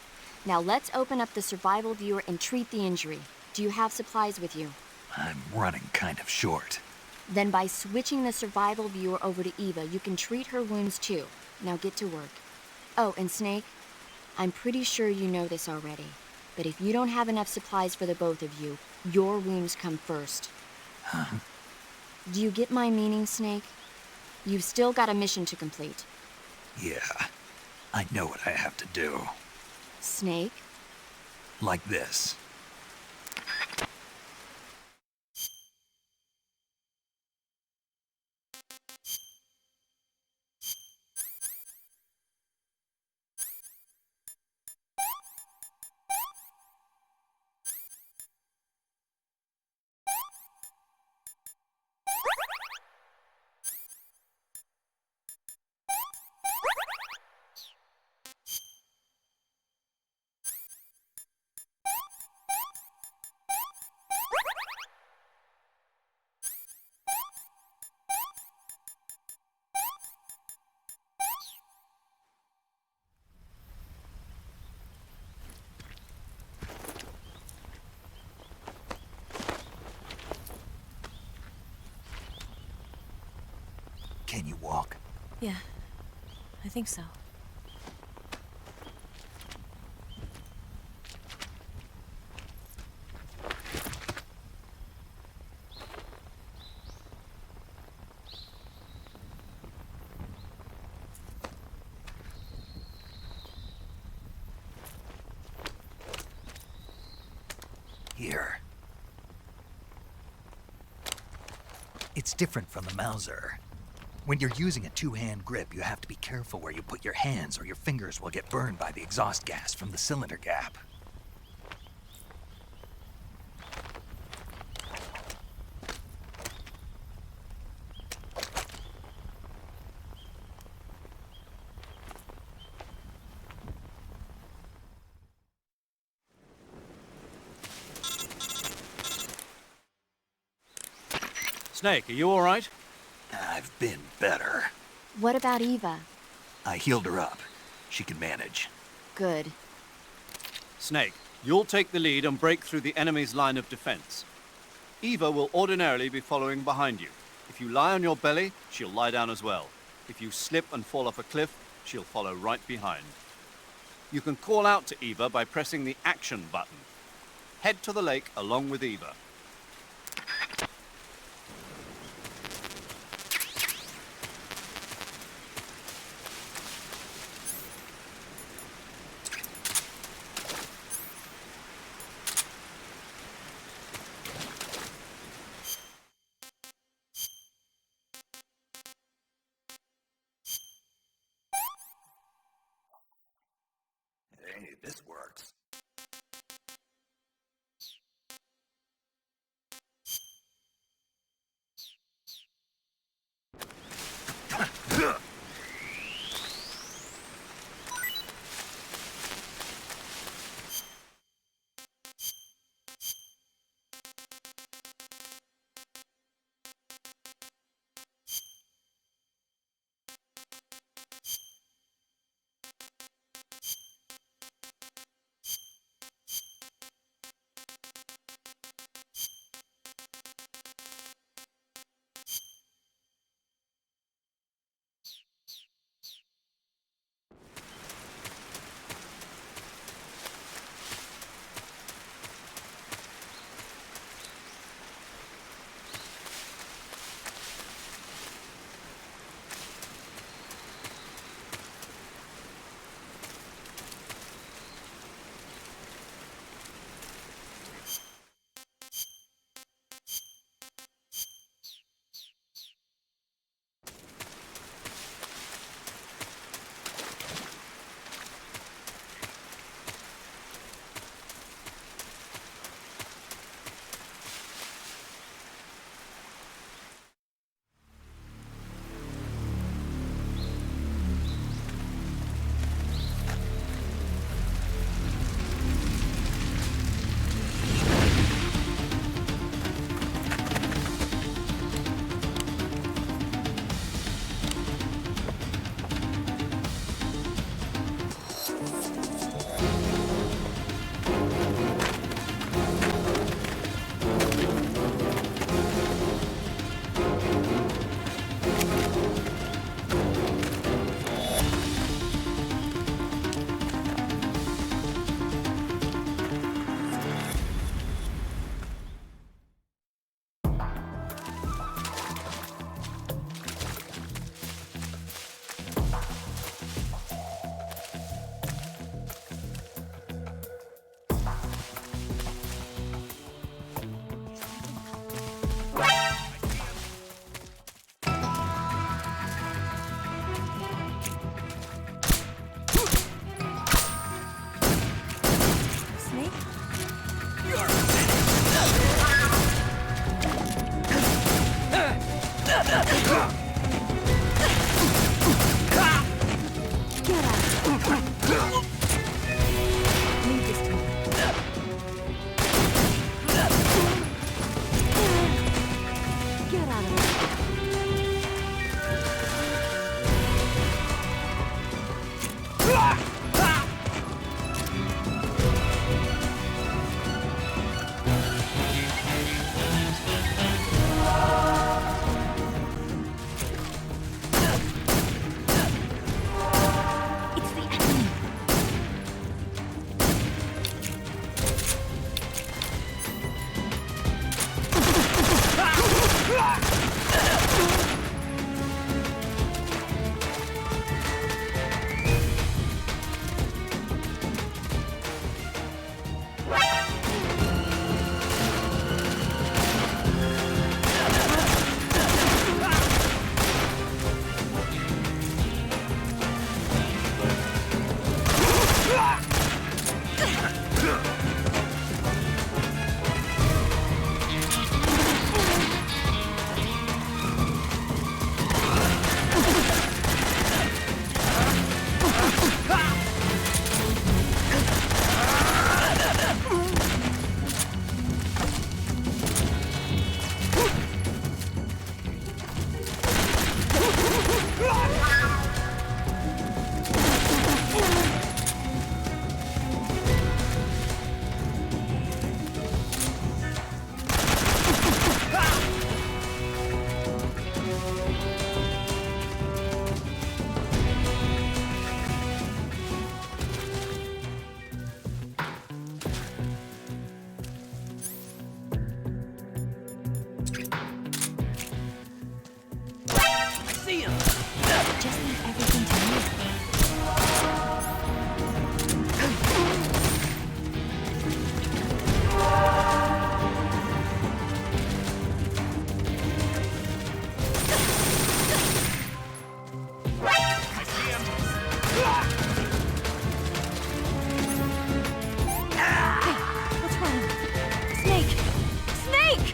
[SPEAKER 10] Now let's open up the survival viewer and treat the injury. Do you have supplies with you?
[SPEAKER 4] I'm running kind of short.
[SPEAKER 10] Then by switching the survival viewer over to Eva, you can treat her wounds too. Now get to work. Oh, and Snake, I'm pretty sure you know this already, but if you don't have enough supplies for the both of you, your wounds come first.
[SPEAKER 4] Huh?
[SPEAKER 10] Do you get my meaning, Snake? You've still got a mission to complete.
[SPEAKER 4] Yeah. I know what I have to do.
[SPEAKER 10] Snake?
[SPEAKER 4] Like this. Can you walk?
[SPEAKER 7] Yeah, I think so.
[SPEAKER 4] Here. It's different from the Mauser. When you're using a two-hand grip, you have to be careful where you put your hands or your fingers will get burned by the exhaust gas from the cylinder gap.
[SPEAKER 5] Snake, are you all right?
[SPEAKER 4] I've been better.
[SPEAKER 10] What about Eva?
[SPEAKER 4] I healed her up. She can manage.
[SPEAKER 10] Good.
[SPEAKER 5] Snake, you'll take the lead and break through the enemy's line of defense. Eva will ordinarily be following behind you. If you lie on your belly, she'll lie down as well. If you slip and fall off a cliff, she'll follow right behind. You can call out to Eva by pressing the action button. Head to the lake along with Eva.
[SPEAKER 4] Hey, this works.
[SPEAKER 9] see him!
[SPEAKER 7] Just leave everything to me. What's wrong? Snake! Snake!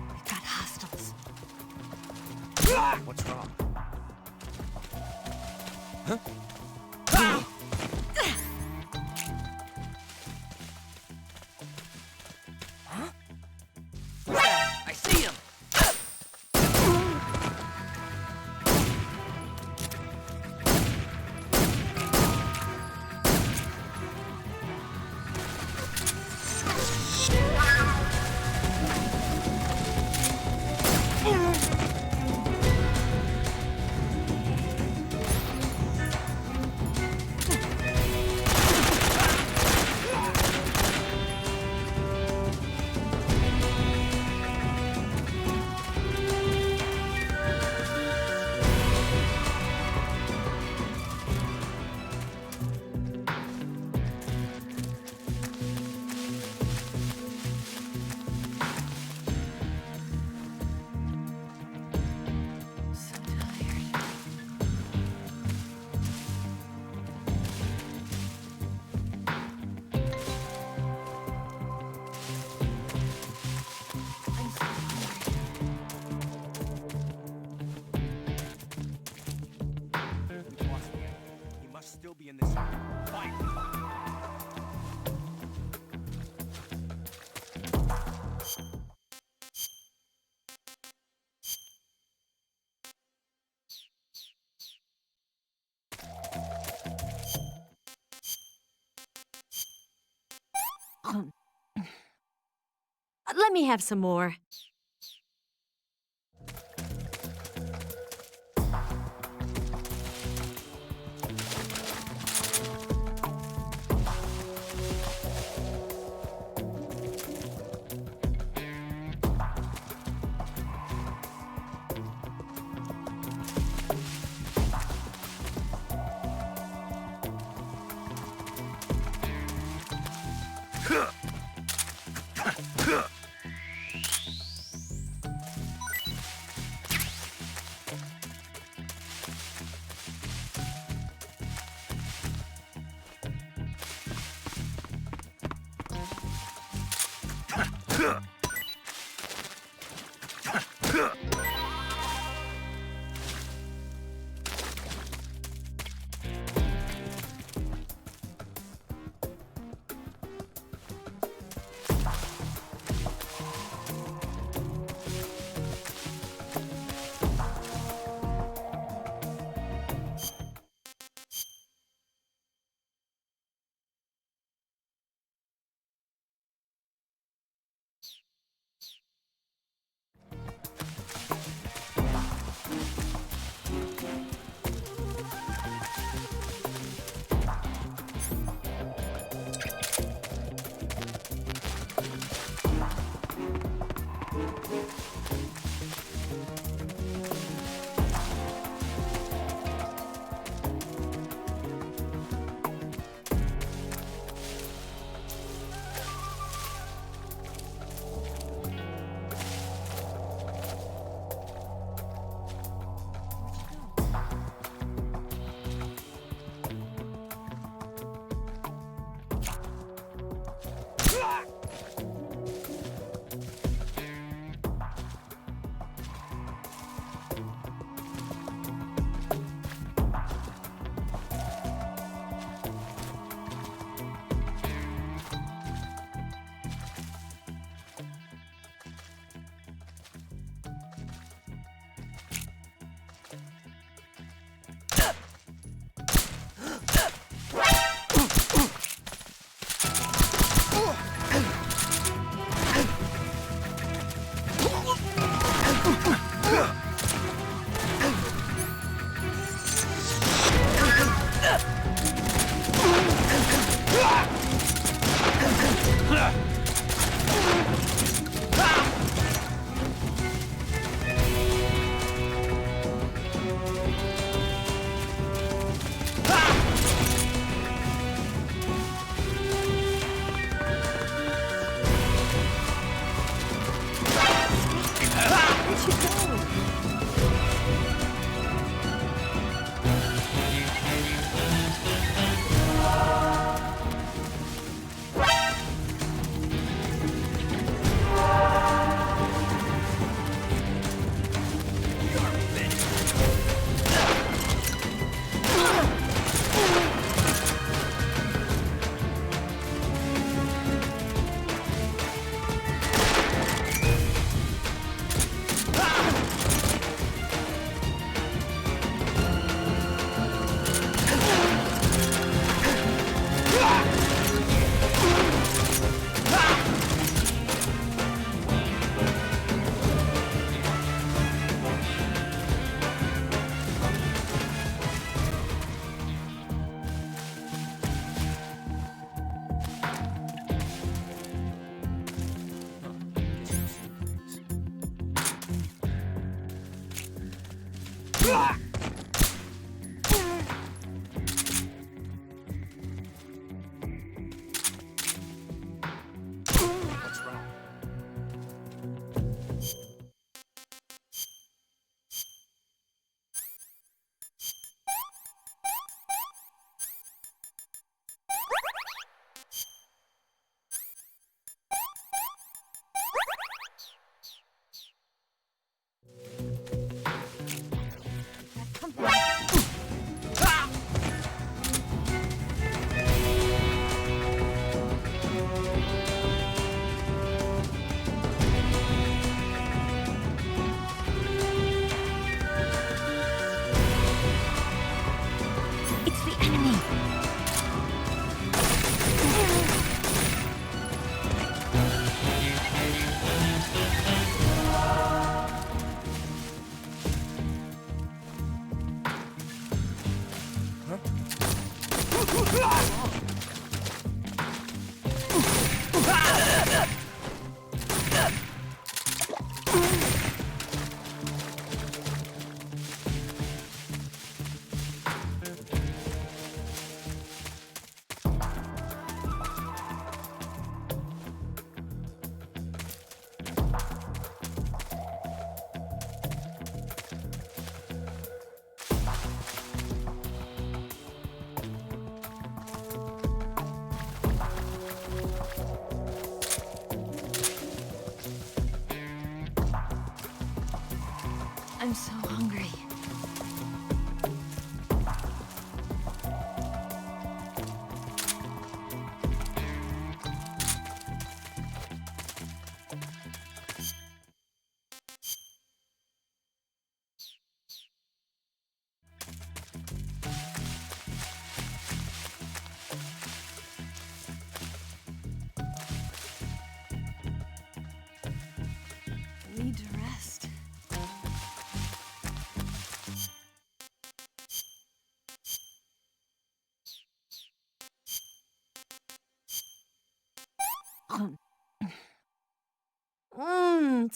[SPEAKER 7] We've got hostiles.
[SPEAKER 3] What's wrong?
[SPEAKER 9] I see him! So tired. I'm so hungry.
[SPEAKER 3] We lost him. He must still be in this. Fight!
[SPEAKER 7] Let me have some more.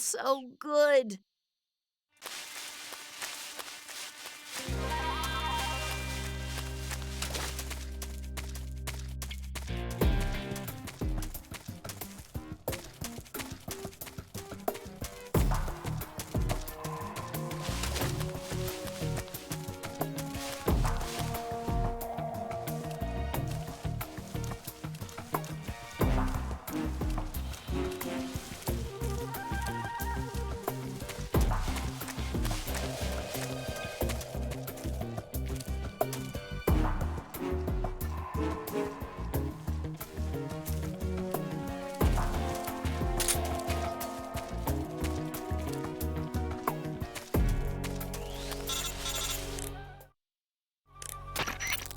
[SPEAKER 7] so good.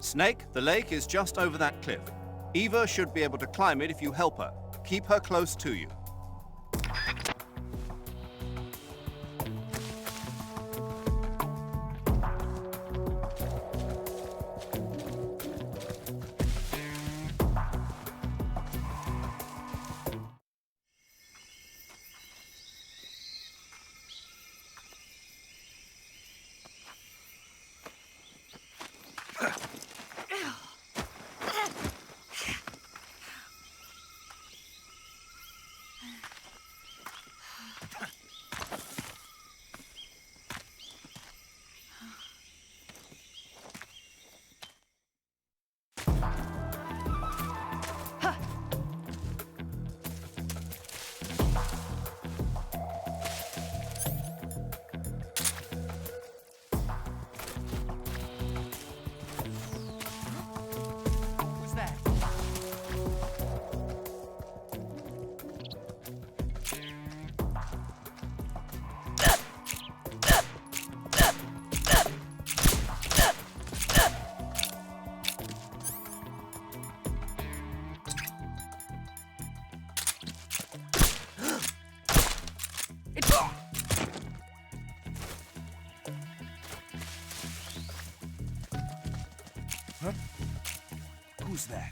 [SPEAKER 5] Snake, the lake is just over that cliff. Eva should be able to climb it if you help her. Keep her close to you.
[SPEAKER 3] Huh? Who's that?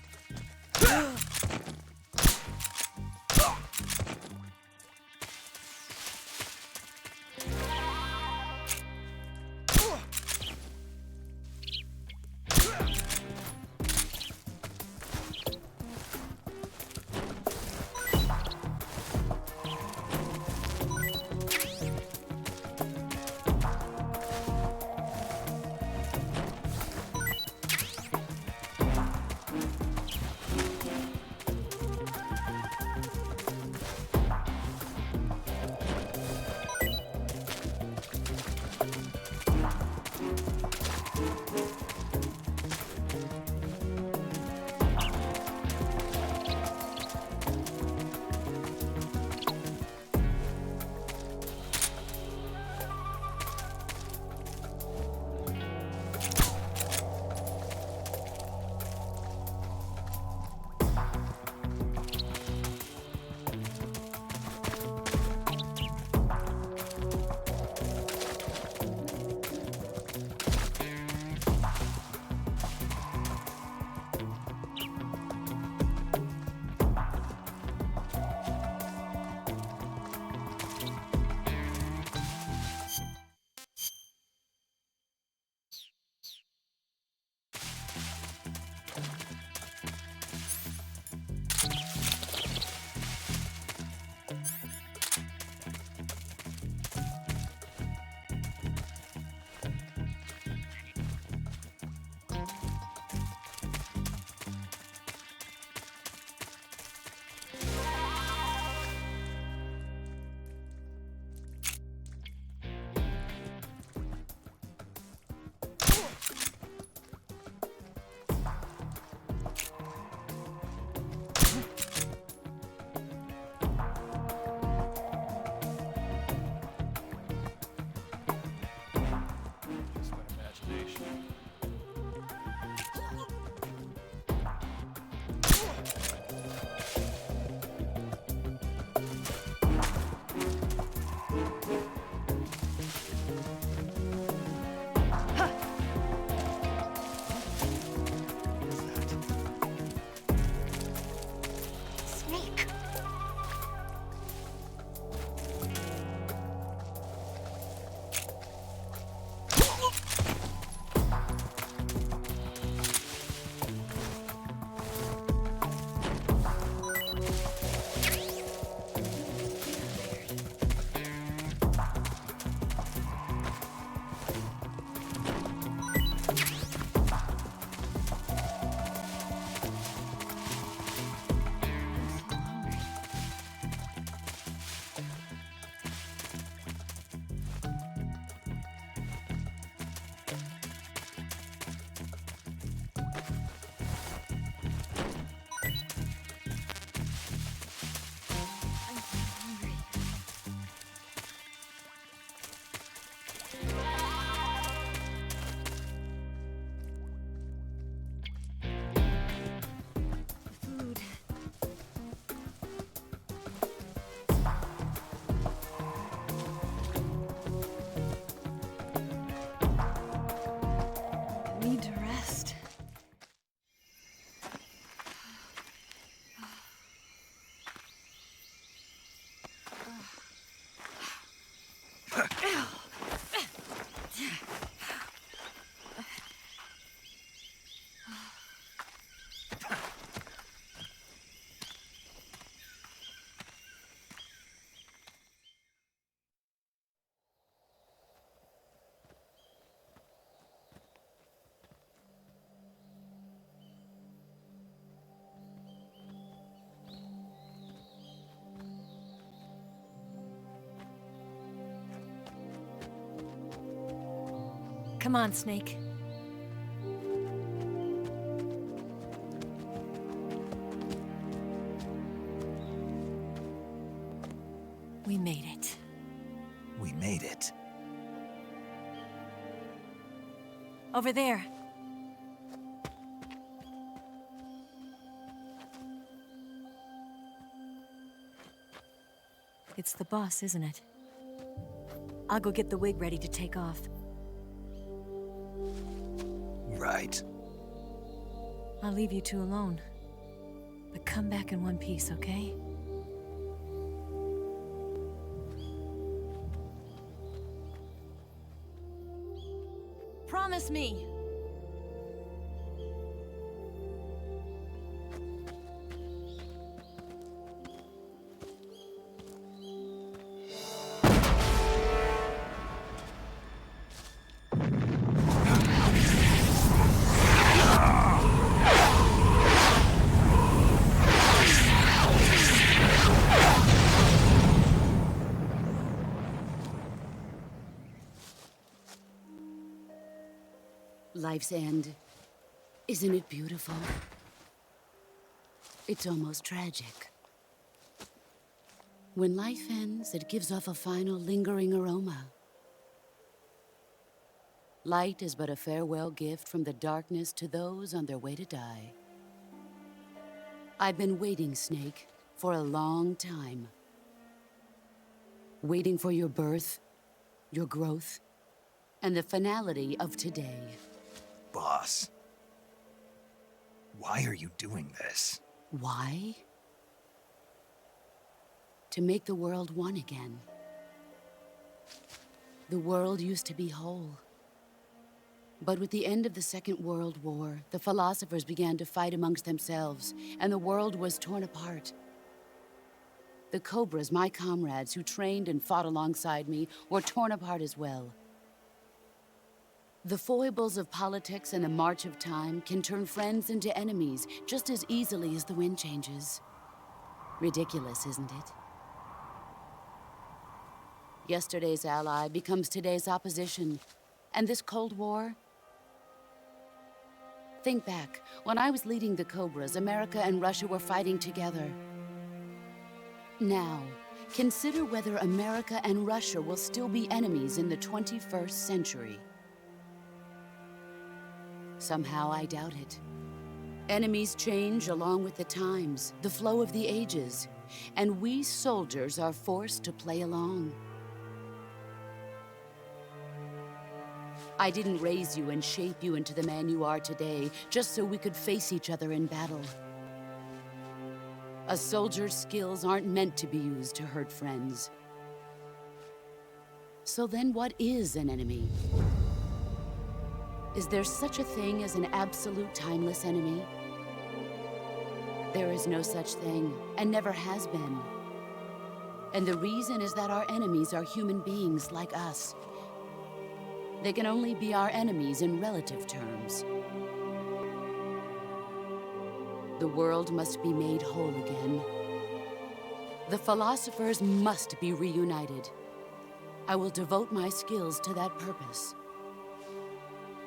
[SPEAKER 7] Come on, Snake. We made it.
[SPEAKER 4] We made it.
[SPEAKER 7] Over there. It's the boss, isn't it? I'll go get the wig ready to take off.
[SPEAKER 4] Right.
[SPEAKER 7] I'll leave you two alone. But come back in one piece, okay? Promise me!
[SPEAKER 8] Life's end. Isn't it beautiful? It's almost tragic. When life ends, it gives off a final lingering aroma. Light is but a farewell gift from the darkness to those on their way to die. I've been waiting, Snake, for a long time. Waiting for your birth, your growth, and the finality of today.
[SPEAKER 4] Boss. Why are you doing this?
[SPEAKER 8] Why? To make the world one again. The world used to be whole. But with the end of the Second World War, the philosophers began to fight amongst themselves, and the world was torn apart. The Cobras, my comrades who trained and fought alongside me, were torn apart as well. The foibles of politics and the march of time can turn friends into enemies just as easily as the wind changes. Ridiculous, isn't it? Yesterday's ally becomes today's opposition. And this Cold War? Think back. When I was leading the Cobras, America and Russia were fighting together. Now, consider whether America and Russia will still be enemies in the 21st century. Somehow I doubt it. Enemies change along with the times, the flow of the ages, and we soldiers are forced to play along. I didn't raise you and shape you into the man you are today just so we could face each other in battle. A soldier's skills aren't meant to be used to hurt friends. So then what is an enemy? Is there such a thing as an absolute timeless enemy? There is no such thing, and never has been. And the reason is that our enemies are human beings like us. They can only be our enemies in relative terms. The world must be made whole again. The philosophers must be reunited. I will devote my skills to that purpose.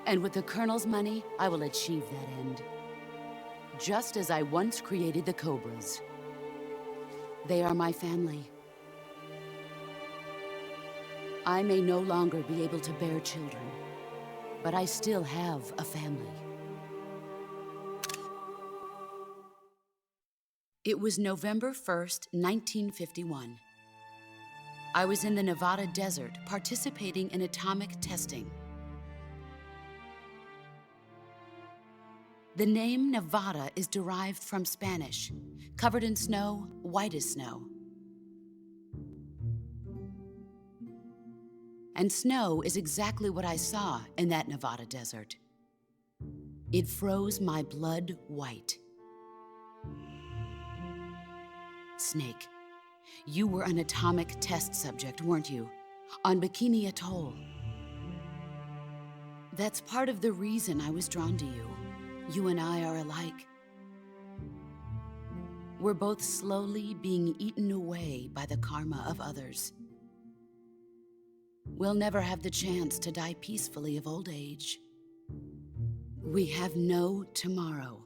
[SPEAKER 8] And with the Colonel's money, I will achieve that end. Just as I once created the Cobras. They are my family. I may no longer be able to bear children, but I still have a family. It was November 1st, 1951. I was in the Nevada desert participating in atomic testing. The name Nevada is derived from Spanish, covered in snow, white as snow. And snow is exactly what I saw in that Nevada desert. It froze my blood white. Snake, you were an atomic test subject, weren't you? On Bikini Atoll. That's part of the reason I was drawn to you. You and I are alike. We're both slowly being eaten away by the karma of others. we'll never have the chance to die peacefully of old age. We have no tomorrow.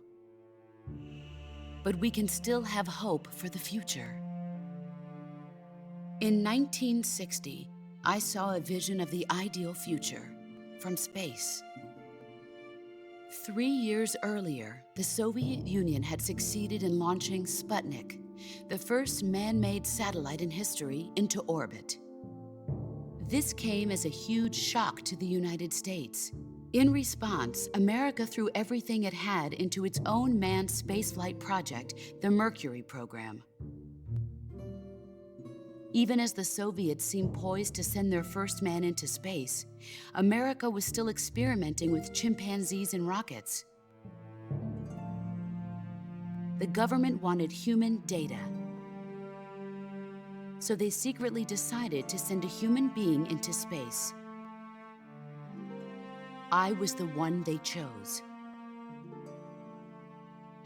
[SPEAKER 8] But we can still have hope for the future. In 1960, I saw a vision of the ideal future from space. 3 years earlier, the Soviet Union had succeeded in launching Sputnik, the first man-made satellite in history, into orbit. This came as a huge shock to the United States. In response, America threw everything it had into its own manned spaceflight project, the Mercury program. Even as the Soviets seemed poised to send their first man into space, America was still experimenting with chimpanzees and rockets. The government wanted human data. So they secretly decided to send a human being into space. I was the one they chose.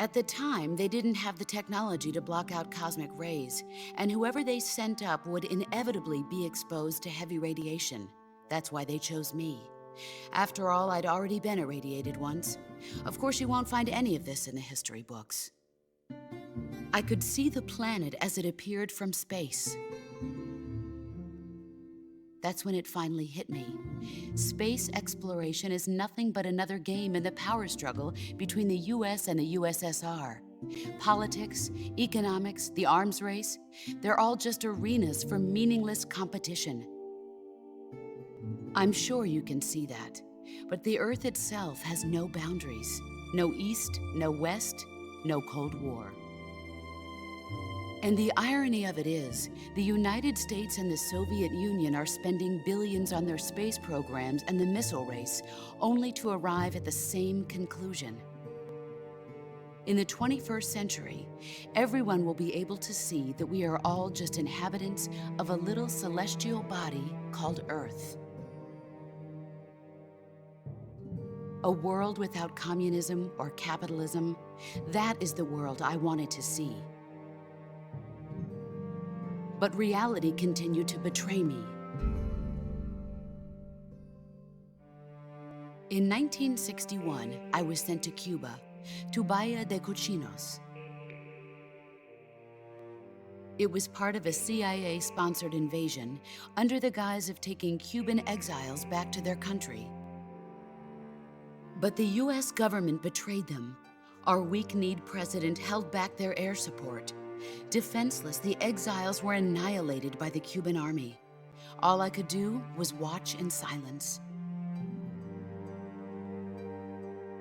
[SPEAKER 8] At the time, they didn't have the technology to block out cosmic rays, and whoever they sent up would inevitably be exposed to heavy radiation. That's why they chose me. After all, I'd already been irradiated once. Of course, you won't find any of this in the history books. I could see the planet as it appeared from space. That's when it finally hit me. Space exploration is nothing but another game in the power struggle between the US and the USSR. Politics, economics, the arms race, they're all just arenas for meaningless competition. I'm sure you can see that, but the Earth itself has no boundaries. No East, no West, no Cold War. And the irony of it is, the United States and the Soviet Union are spending billions on their space programs and the missile race, only to arrive at the same conclusion. In the 21st century, everyone will be able to see that we are all just inhabitants of a little celestial body called Earth. A world without communism or capitalism, that is the world I wanted to see. But reality continued to betray me. In 1961, I was sent to Cuba, to Bahia de Cochinos. It was part of a CIA-sponsored invasion under the guise of taking Cuban exiles back to their country. But the US government betrayed them. Our weak-kneed president held back their air support. Defenseless, the exiles were annihilated by the Cuban army. All I could do was watch in silence.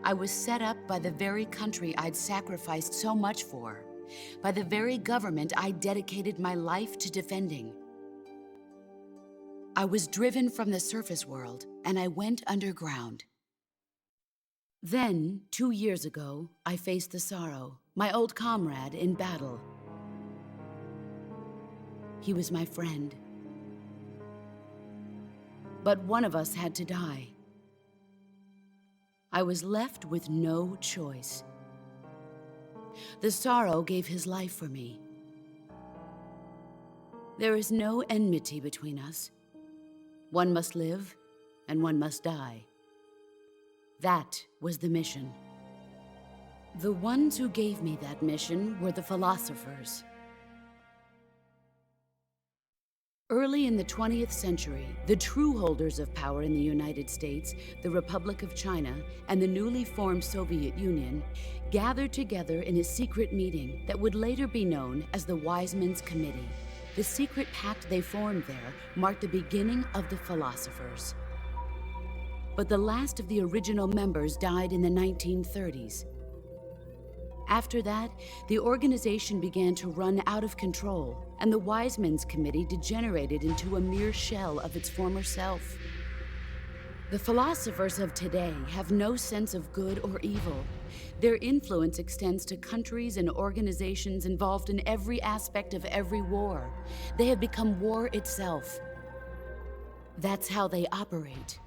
[SPEAKER 8] I was set up by the very country I'd sacrificed so much for, by the very government I dedicated my life to defending. I was driven from the surface world, and I went underground. Then, 2 years ago, I faced the Sorrow, my old comrade in battle. He was my friend. But one of us had to die. I was left with no choice. The Sorrow gave his life for me. There is no enmity between us. One must live, and one must die. That was the mission. The ones who gave me that mission were the philosophers. Early in the 20th century, the true holders of power in the United States, the Republic of China, and the newly formed Soviet Union gathered together in a secret meeting that would later be known as the Wise Men's Committee. The secret pact they formed there marked the beginning of the philosophers. But the last of the original members died in the 1930s. After that, the organization began to run out of control, and the Wise Men's Committee degenerated into a mere shell of its former self. The philosophers of today have no sense of good or evil. Their influence extends to countries and organizations involved in every aspect of every war. They have become war itself. That's how they operate.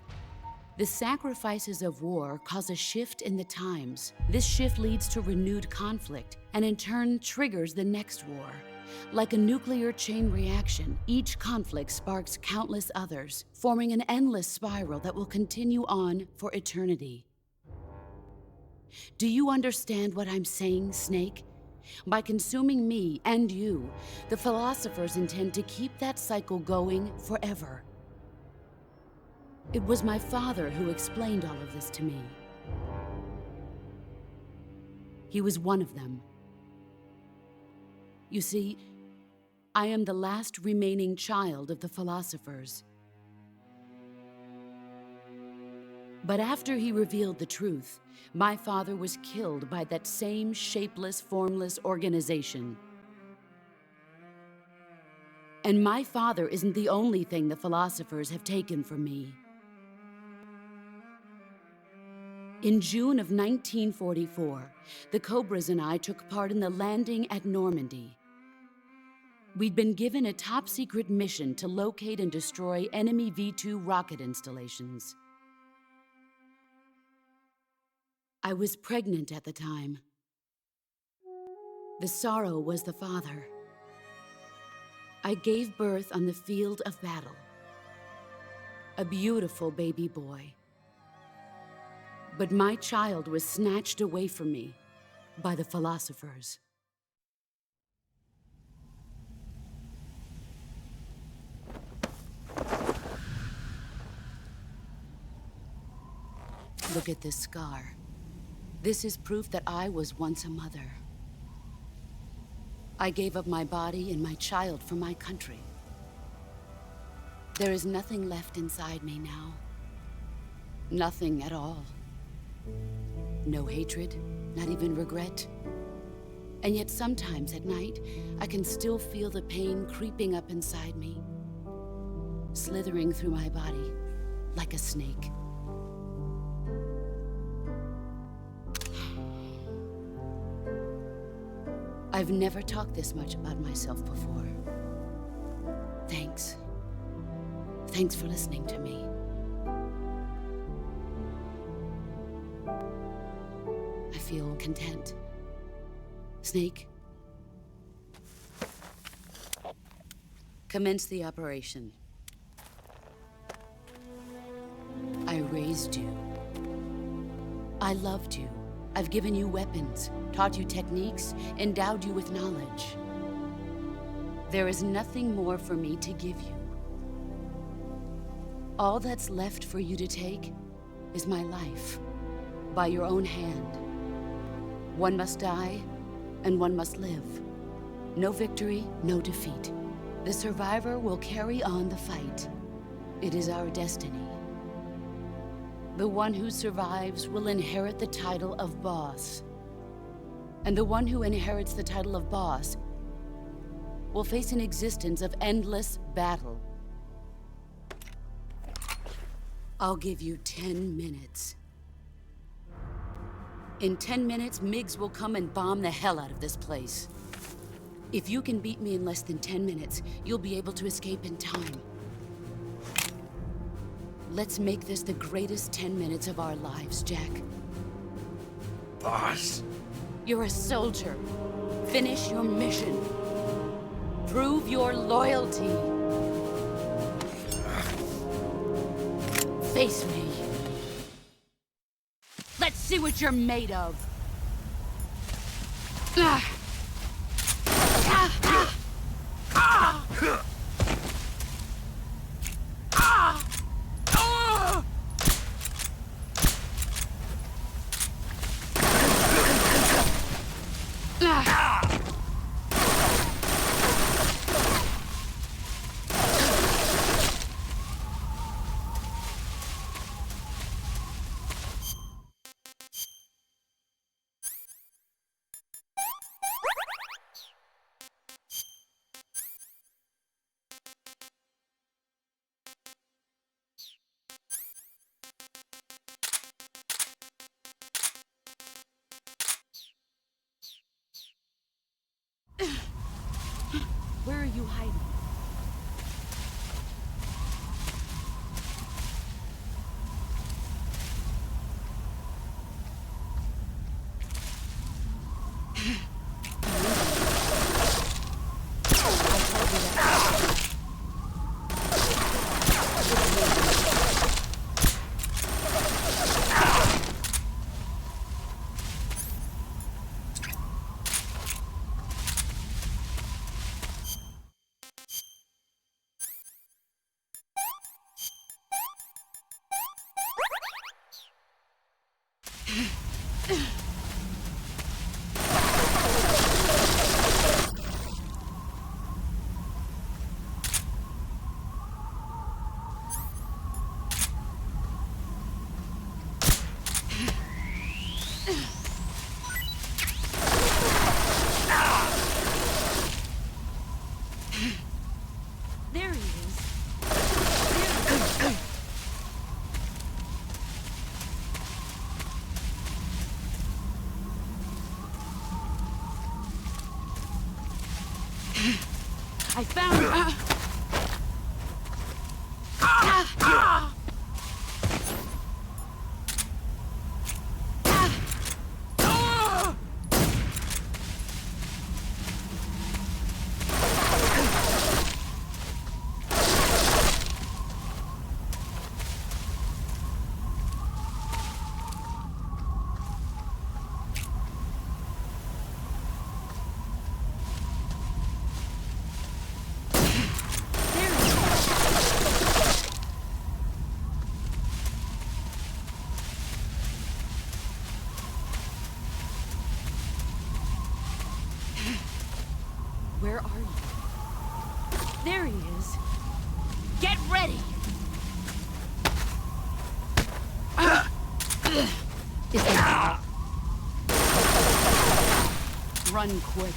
[SPEAKER 8] The sacrifices of war cause a shift in the times. This shift leads to renewed conflict, and in turn triggers the next war. Like a nuclear chain reaction, each conflict sparks countless others, forming an endless spiral that will continue on for eternity. Do you understand what I'm saying, Snake? By consuming me and you, the philosophers intend to keep that cycle going forever. It was my father who explained all of this to me. He was one of them. You see, I am the last remaining child of the philosophers. But after he revealed the truth, my father was killed by that same shapeless, formless organization. And my father isn't the only thing the philosophers have taken from me. In June of 1944, the Cobras and I took part in the landing at Normandy. We'd been given a top-secret mission to locate and destroy enemy V-2 rocket installations. I was pregnant at the time. The sorrow was the father. I gave birth on the field of battle. A beautiful baby boy. But my child was snatched away from me by the philosophers. Look at this scar. This is proof that I was once a mother. I gave up my body and my child for my country. There is nothing left inside me now. Nothing at all. No hatred, not even regret. And yet sometimes at night, I can still feel the pain creeping up inside me, slithering through my body like a snake. I've never talked this much about myself before. Thanks. Thanks for listening to me. I feel content. Snake, commence the operation. I raised you. I loved you. I've given you weapons, taught you techniques, endowed you with knowledge. There is nothing more for me to give you. All that's left for you to take is my life, by your own hand. One must die, and one must live. No victory, no defeat. The survivor will carry on the fight. It is our destiny. The one who survives will inherit the title of boss. And the one who inherits the title of boss will face an existence of endless battle. I'll give you 10 minutes. In 10 minutes, MiGs will come and bomb the hell out of this place. If you can beat me in less than 10 minutes, you'll be able to escape in time. Let's make this the greatest 10 minutes of our lives, Jack.
[SPEAKER 4] Boss.
[SPEAKER 8] You're a soldier. Finish your mission. Prove your loyalty. Face me. Let's see what you're made of. Where are you hiding? There he is. I found him. Where are you? There he is. Get ready! Is that... Run quick.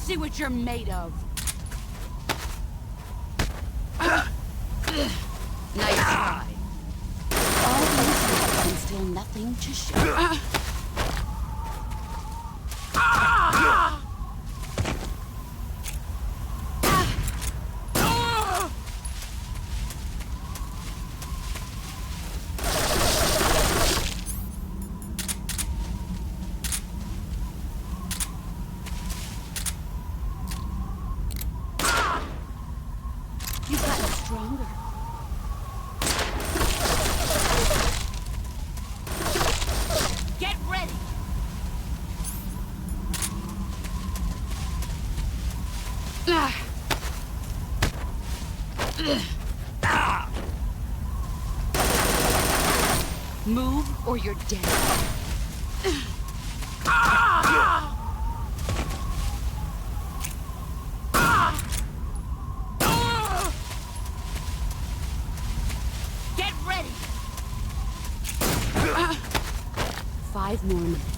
[SPEAKER 8] See what you're made of. Nice try. All these things and still nothing to show. Stronger. Get ready. Move or you're dead. Get ready. 5 more minutes.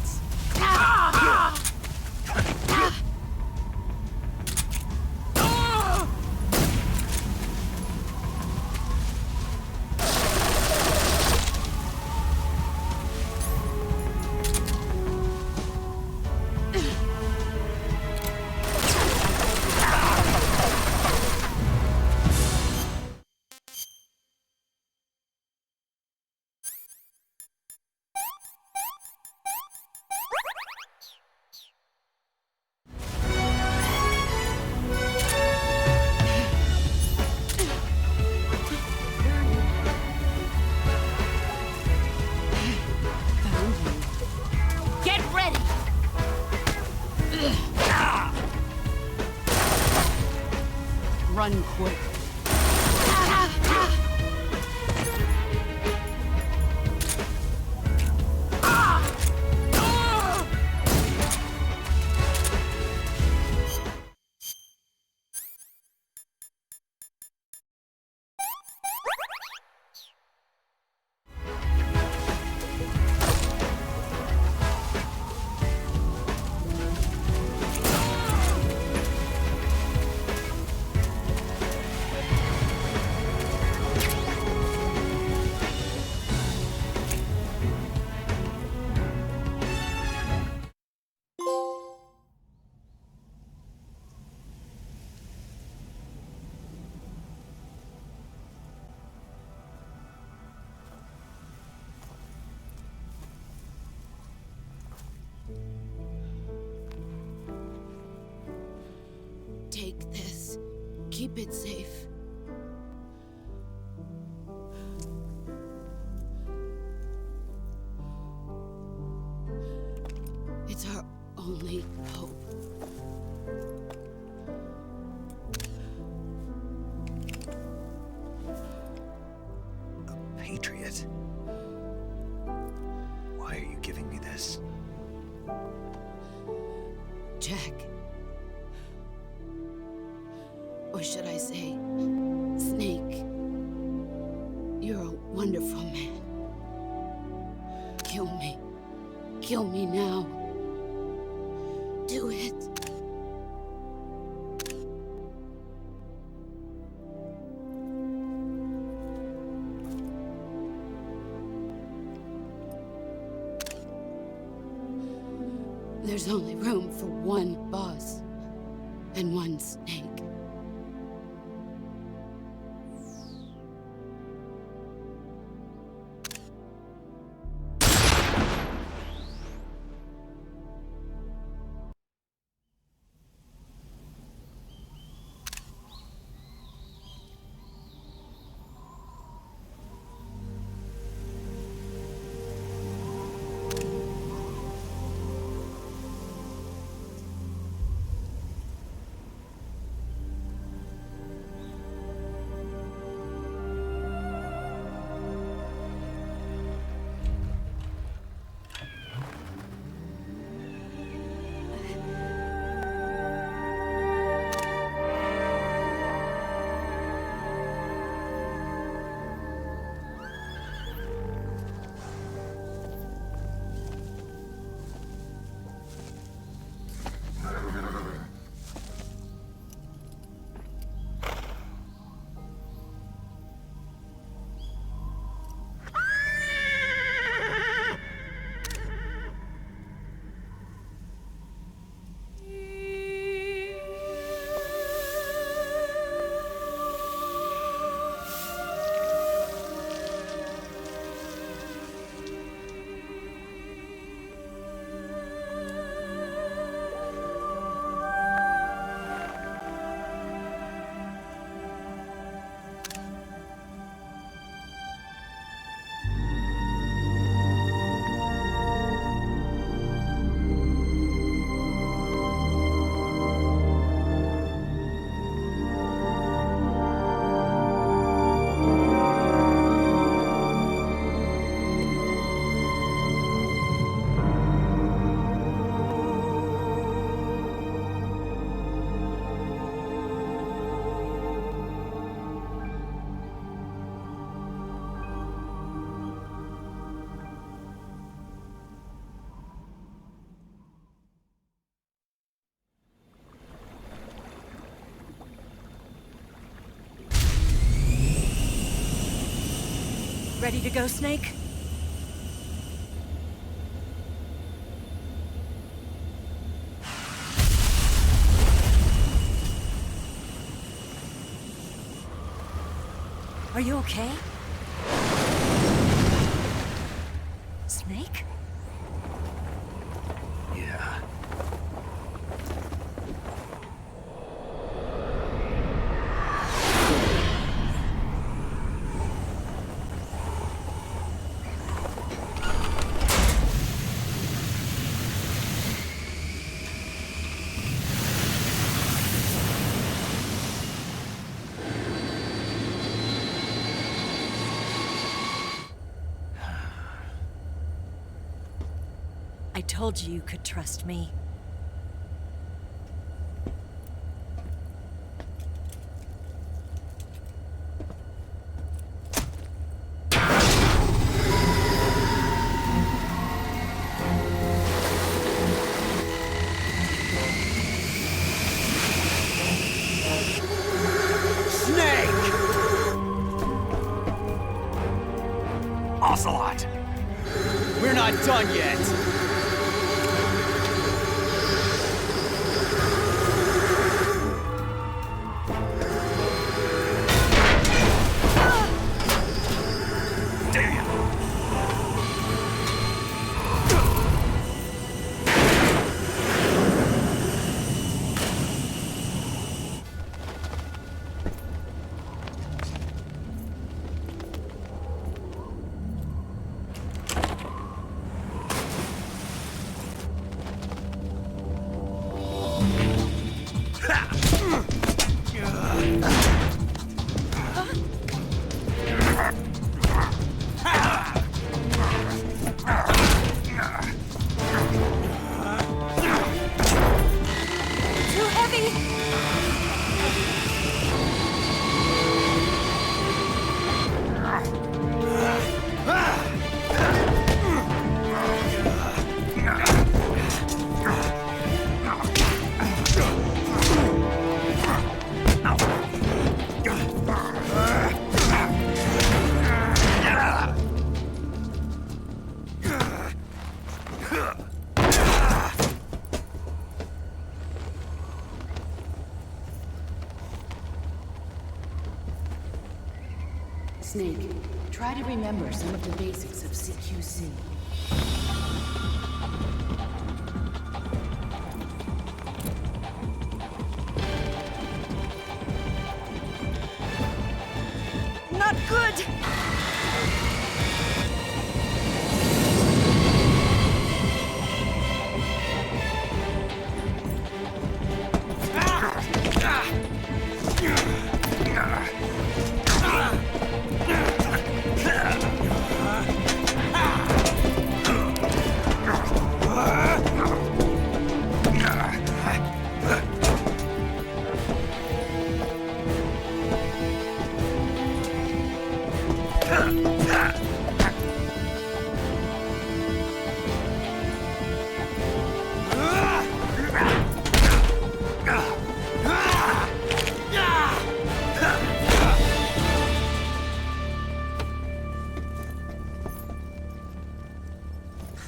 [SPEAKER 8] Take this. Keep it safe. It's our only hope.
[SPEAKER 4] A patriot? Why are you giving me this?
[SPEAKER 8] Jack. Or should I say, Snake. You're a wonderful man. Kill me. Kill me now. Do it. There's only room for one boss and one snake.
[SPEAKER 7] Ready to go, Snake? Are you okay? Snake?
[SPEAKER 4] Yeah.
[SPEAKER 7] I told you you could trust me.
[SPEAKER 3] Ocelot! We're not done yet!
[SPEAKER 8] Snake, try to remember some of the basics of CQC.
[SPEAKER 7] Not good!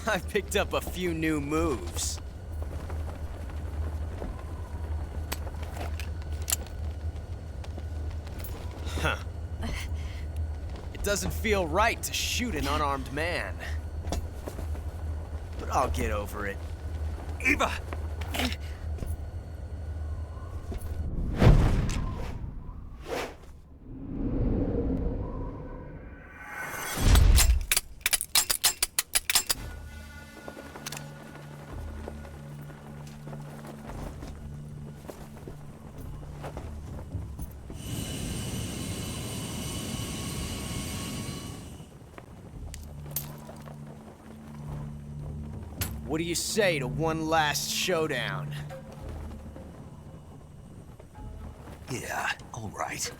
[SPEAKER 3] I picked up a few new moves. Huh. It doesn't feel right to shoot an unarmed man. But I'll get over it.
[SPEAKER 4] Eva!
[SPEAKER 3] What do you say to one last showdown?
[SPEAKER 4] Yeah, all right.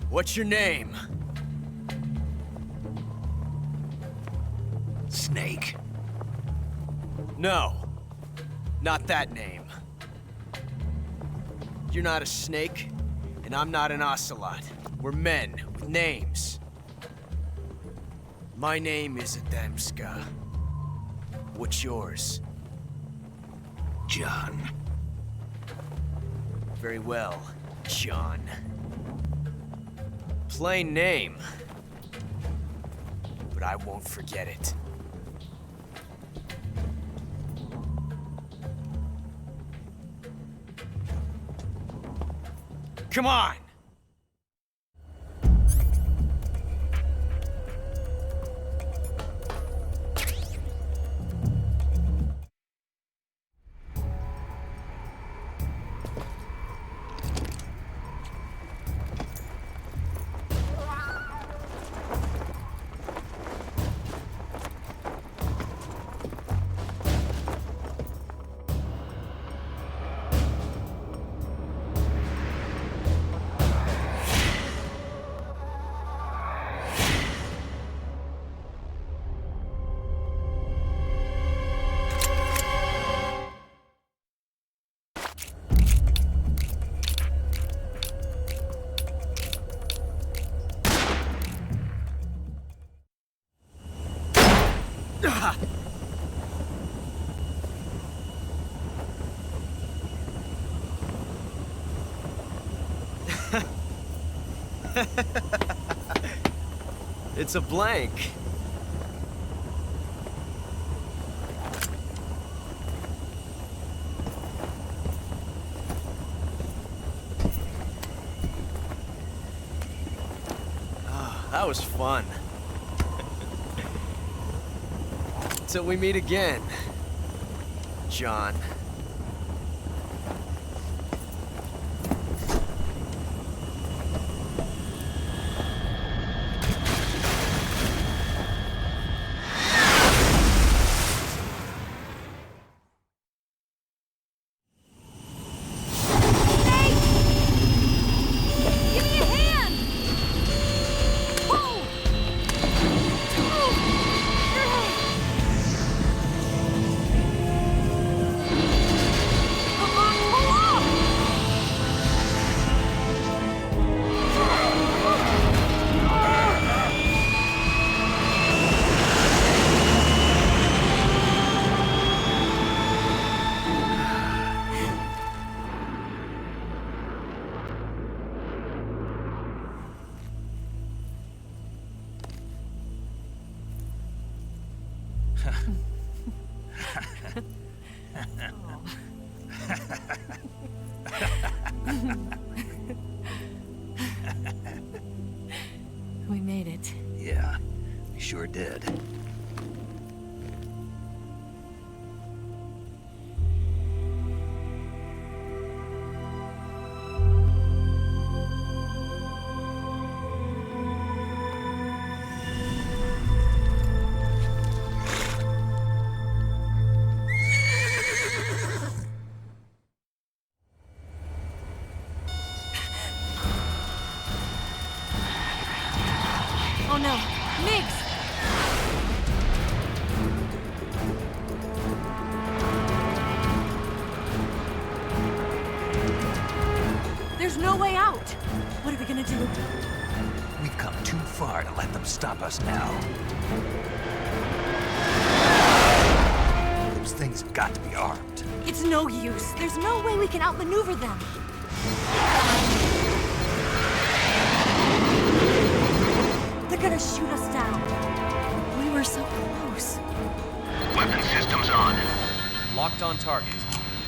[SPEAKER 3] What's your name?
[SPEAKER 4] Snake.
[SPEAKER 3] No, not that name. You're not a snake, and I'm not an ocelot. We're men with names. My name is Adamska. What's yours?
[SPEAKER 4] John.
[SPEAKER 3] Very well, John. Plain name. But I won't forget it. Come on! It's a blank. Oh, that was fun. Till we meet again, John.
[SPEAKER 7] We made it.
[SPEAKER 4] Yeah, we sure did.
[SPEAKER 7] Oh no, Migs! There's no way out! What are we gonna do?
[SPEAKER 4] We've come too far to let them stop us now. Those things have got to be armed.
[SPEAKER 7] It's no use. There's no way we can outmaneuver them. They're gonna shoot us down. We were so close.
[SPEAKER 11] Weapon systems on.
[SPEAKER 9] Locked on target.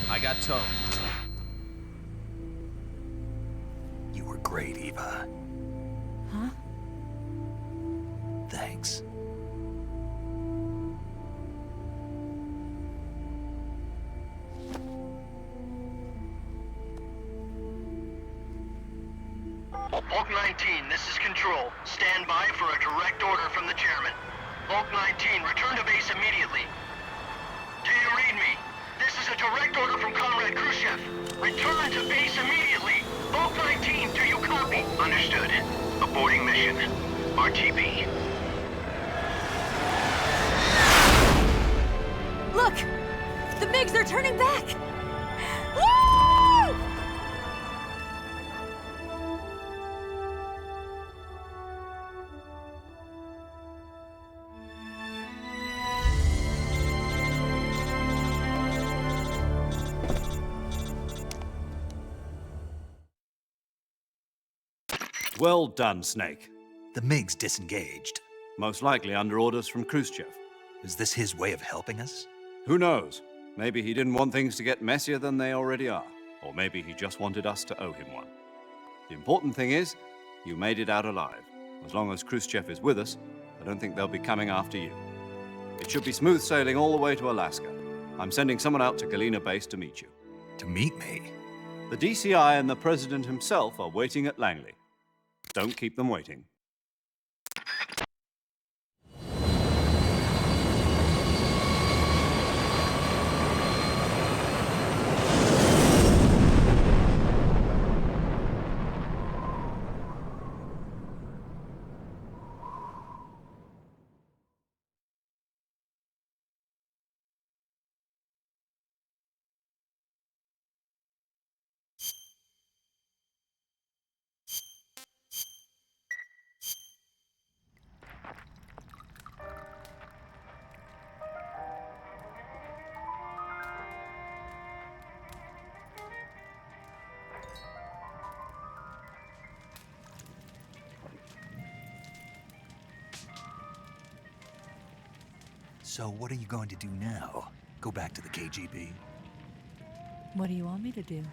[SPEAKER 9] I got towed.
[SPEAKER 4] You were great, Eva.
[SPEAKER 7] Huh?
[SPEAKER 4] Thanks.
[SPEAKER 11] Bulk 19, this is Control. Stand by for a direct order from the chairman. Bulk 19, return to base immediately. Do you read me? This is a direct order from Comrade Khrushchev. Return to base immediately. Bulk 19, do you copy? Understood. Aborting mission. RTB.
[SPEAKER 7] Look! The MiGs are turning back! Woo!
[SPEAKER 5] Well done, Snake.
[SPEAKER 4] The MiGs disengaged.
[SPEAKER 5] Most likely under orders from Khrushchev.
[SPEAKER 4] Is this his way of helping us?
[SPEAKER 5] Who knows? Maybe he didn't want things to get messier than they already are. Or maybe he just wanted us to owe him one. The important thing is, you made it out alive. As long as Khrushchev is with us, I don't think they'll be coming after you. It should be smooth sailing all the way to Alaska. I'm sending someone out to Galena Base to meet you.
[SPEAKER 4] To meet me?
[SPEAKER 5] The DCI and the President himself are waiting at Langley. Don't keep them waiting.
[SPEAKER 4] So what are you going to do now? Go back to the KGB?
[SPEAKER 7] What do you want me to do?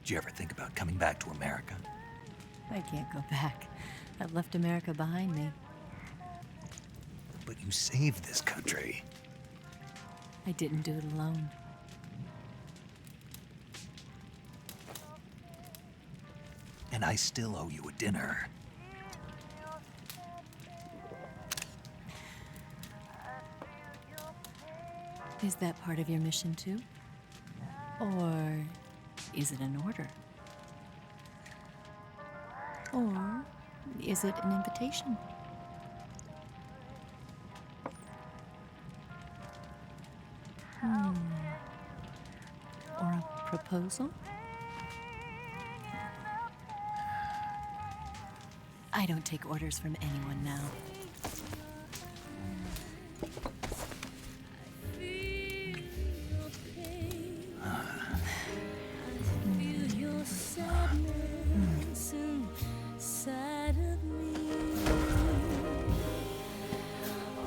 [SPEAKER 4] Did you ever think about coming back to America?
[SPEAKER 7] I can't go back. I've left America behind me.
[SPEAKER 4] But you saved this country.
[SPEAKER 7] I didn't do it alone.
[SPEAKER 4] And I still owe you a dinner.
[SPEAKER 7] Is that part of your mission too? Or is it an order? Or is it an invitation? Or a proposal? I don't take orders from anyone now.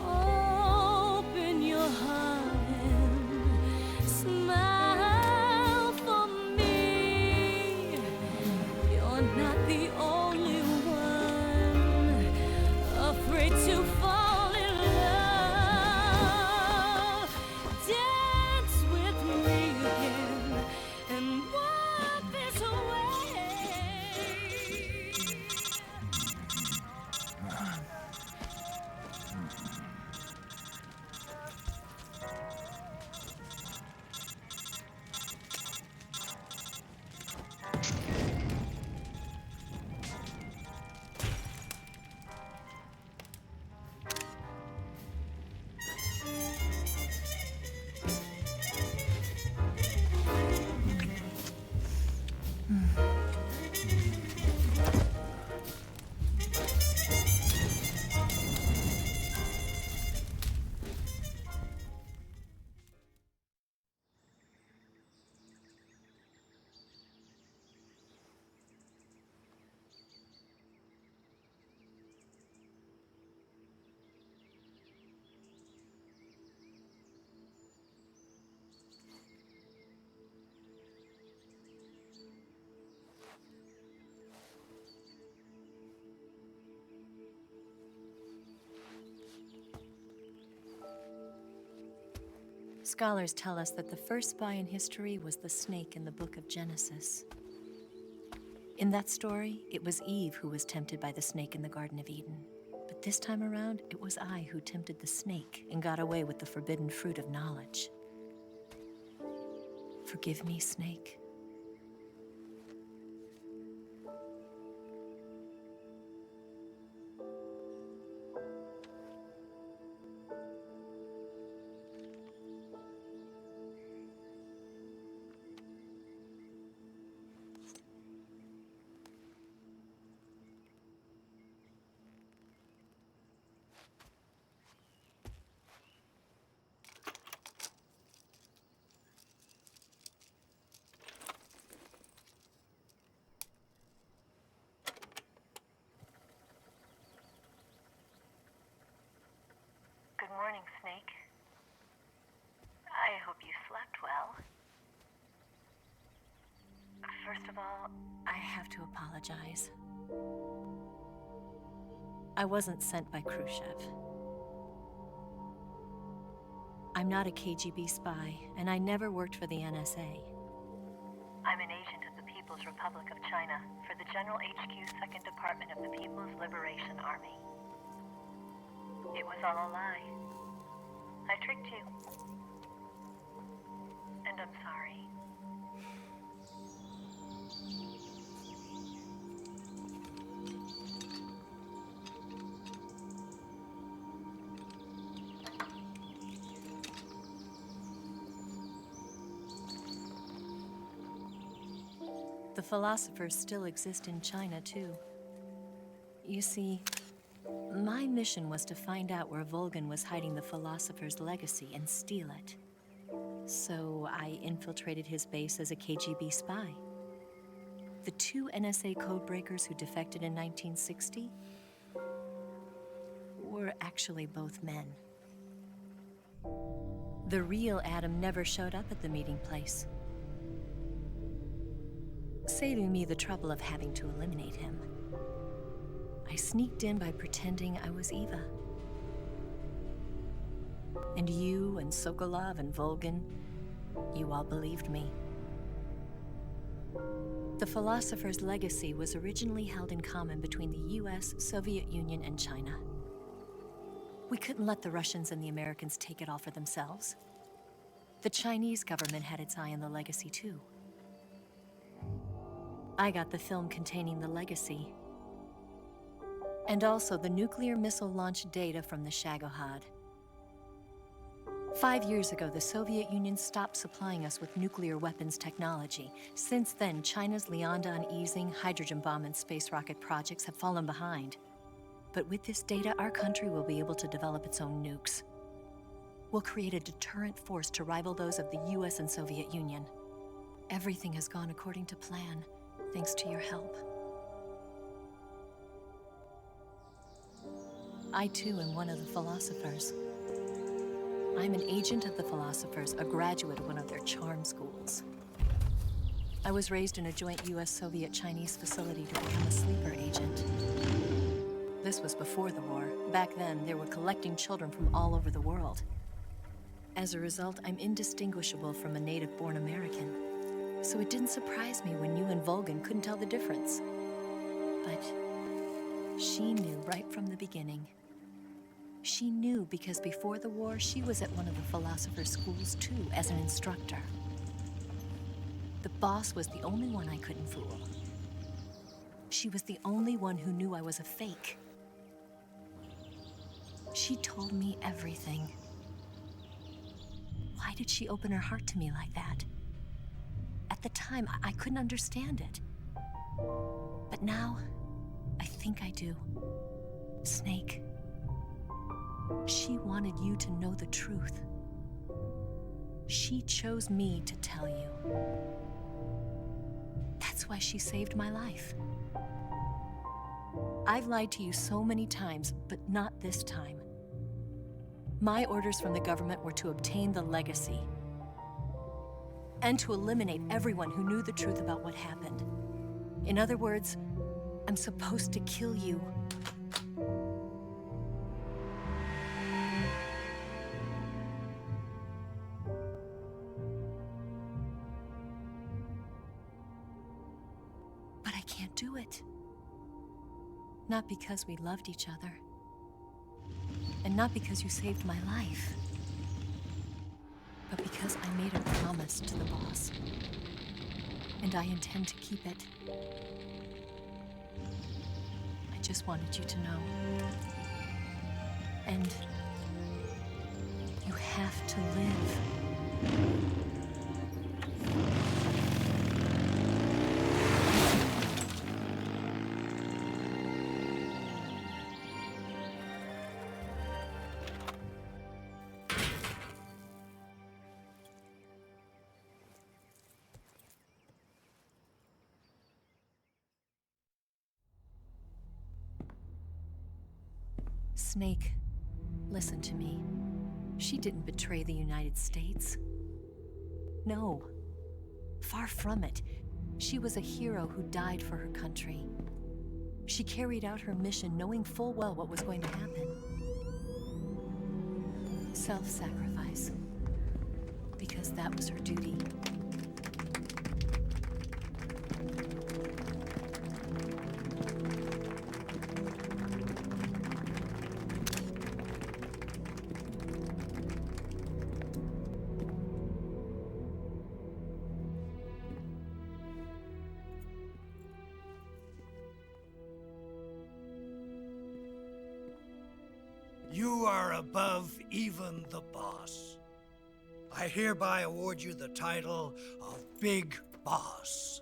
[SPEAKER 12] Open your heart and smile.
[SPEAKER 7] Scholars tell us that the first spy in history was the snake in the book of Genesis. In that story, it was Eve who was tempted by the snake in the Garden of Eden. But this time around, it was I who tempted the snake and got away with the forbidden fruit of knowledge. Forgive me, snake.
[SPEAKER 12] Good morning, Snake. I hope you slept well.
[SPEAKER 7] First of all, I have to apologize. I wasn't sent by Khrushchev. I'm not a KGB spy, and I never worked for the NSA.
[SPEAKER 12] I'm an agent of the People's Republic of China for the General HQ 2nd Department of the People's Liberation Army. It was all a lie. I tricked you. And I'm sorry.
[SPEAKER 7] The philosophers still exist in China, too. You see, my mission was to find out where Volgin was hiding the philosopher's legacy and steal it. So I infiltrated his base as a KGB spy. The 2 NSA codebreakers who defected in 1960 were actually both men. The real Adam never showed up at the meeting place, saving me the trouble of having to eliminate him. I sneaked in by pretending I was Eva. And you and Sokolov and Volgin, you all believed me. The philosopher's legacy was originally held in common between the U.S., Soviet Union, and China. We couldn't let the Russians and the Americans take it all for themselves. The Chinese government had its eye on the legacy, too. I got the film containing the legacy, and also the nuclear missile launch data from the Shagohod. 5 years ago, the Soviet Union stopped supplying us with nuclear weapons technology. Since then, China's Liaodong easing, hydrogen bomb, and space rocket projects have fallen behind. But with this data, our country will be able to develop its own nukes. We'll create a deterrent force to rival those of the US and Soviet Union. Everything has gone according to plan, thanks to your help. I, too, am one of the philosophers. I'm an agent of the philosophers, a graduate of one of their charm schools. I was raised in a joint US-Soviet-Chinese facility to become a sleeper agent. This was before the war. Back then, they were collecting children from all over the world. As a result, I'm indistinguishable from a native-born American. So it didn't surprise me when you and Volgin couldn't tell the difference. But she knew right from the beginning. She knew because before the war, she was at one of the philosopher's schools too, as an instructor. The boss was the only one I couldn't fool. She was the only one who knew I was a fake. She told me everything. Why did she open her heart to me like that? At the time, I couldn't understand it. But now, I think I do. Snake. She wanted you to know the truth. She chose me to tell you. That's why she saved my life. I've lied to you so many times, but not this time. My orders from the government were to obtain the legacy and to eliminate everyone who knew the truth about what happened. In other words, I'm supposed to kill you. can't do it. Not because we loved each other. And not because you saved my life. But because I made a promise to the boss. And I intend to keep it. I just wanted you to know. And you have to live. Snake, listen to me. She didn't betray the United States. No. Far from it. She was a hero who died for her country. She carried out her mission knowing full well what was going to happen. Self-sacrifice. Because that was her duty.
[SPEAKER 13] You are above even the boss. I hereby award you the title of Big Boss.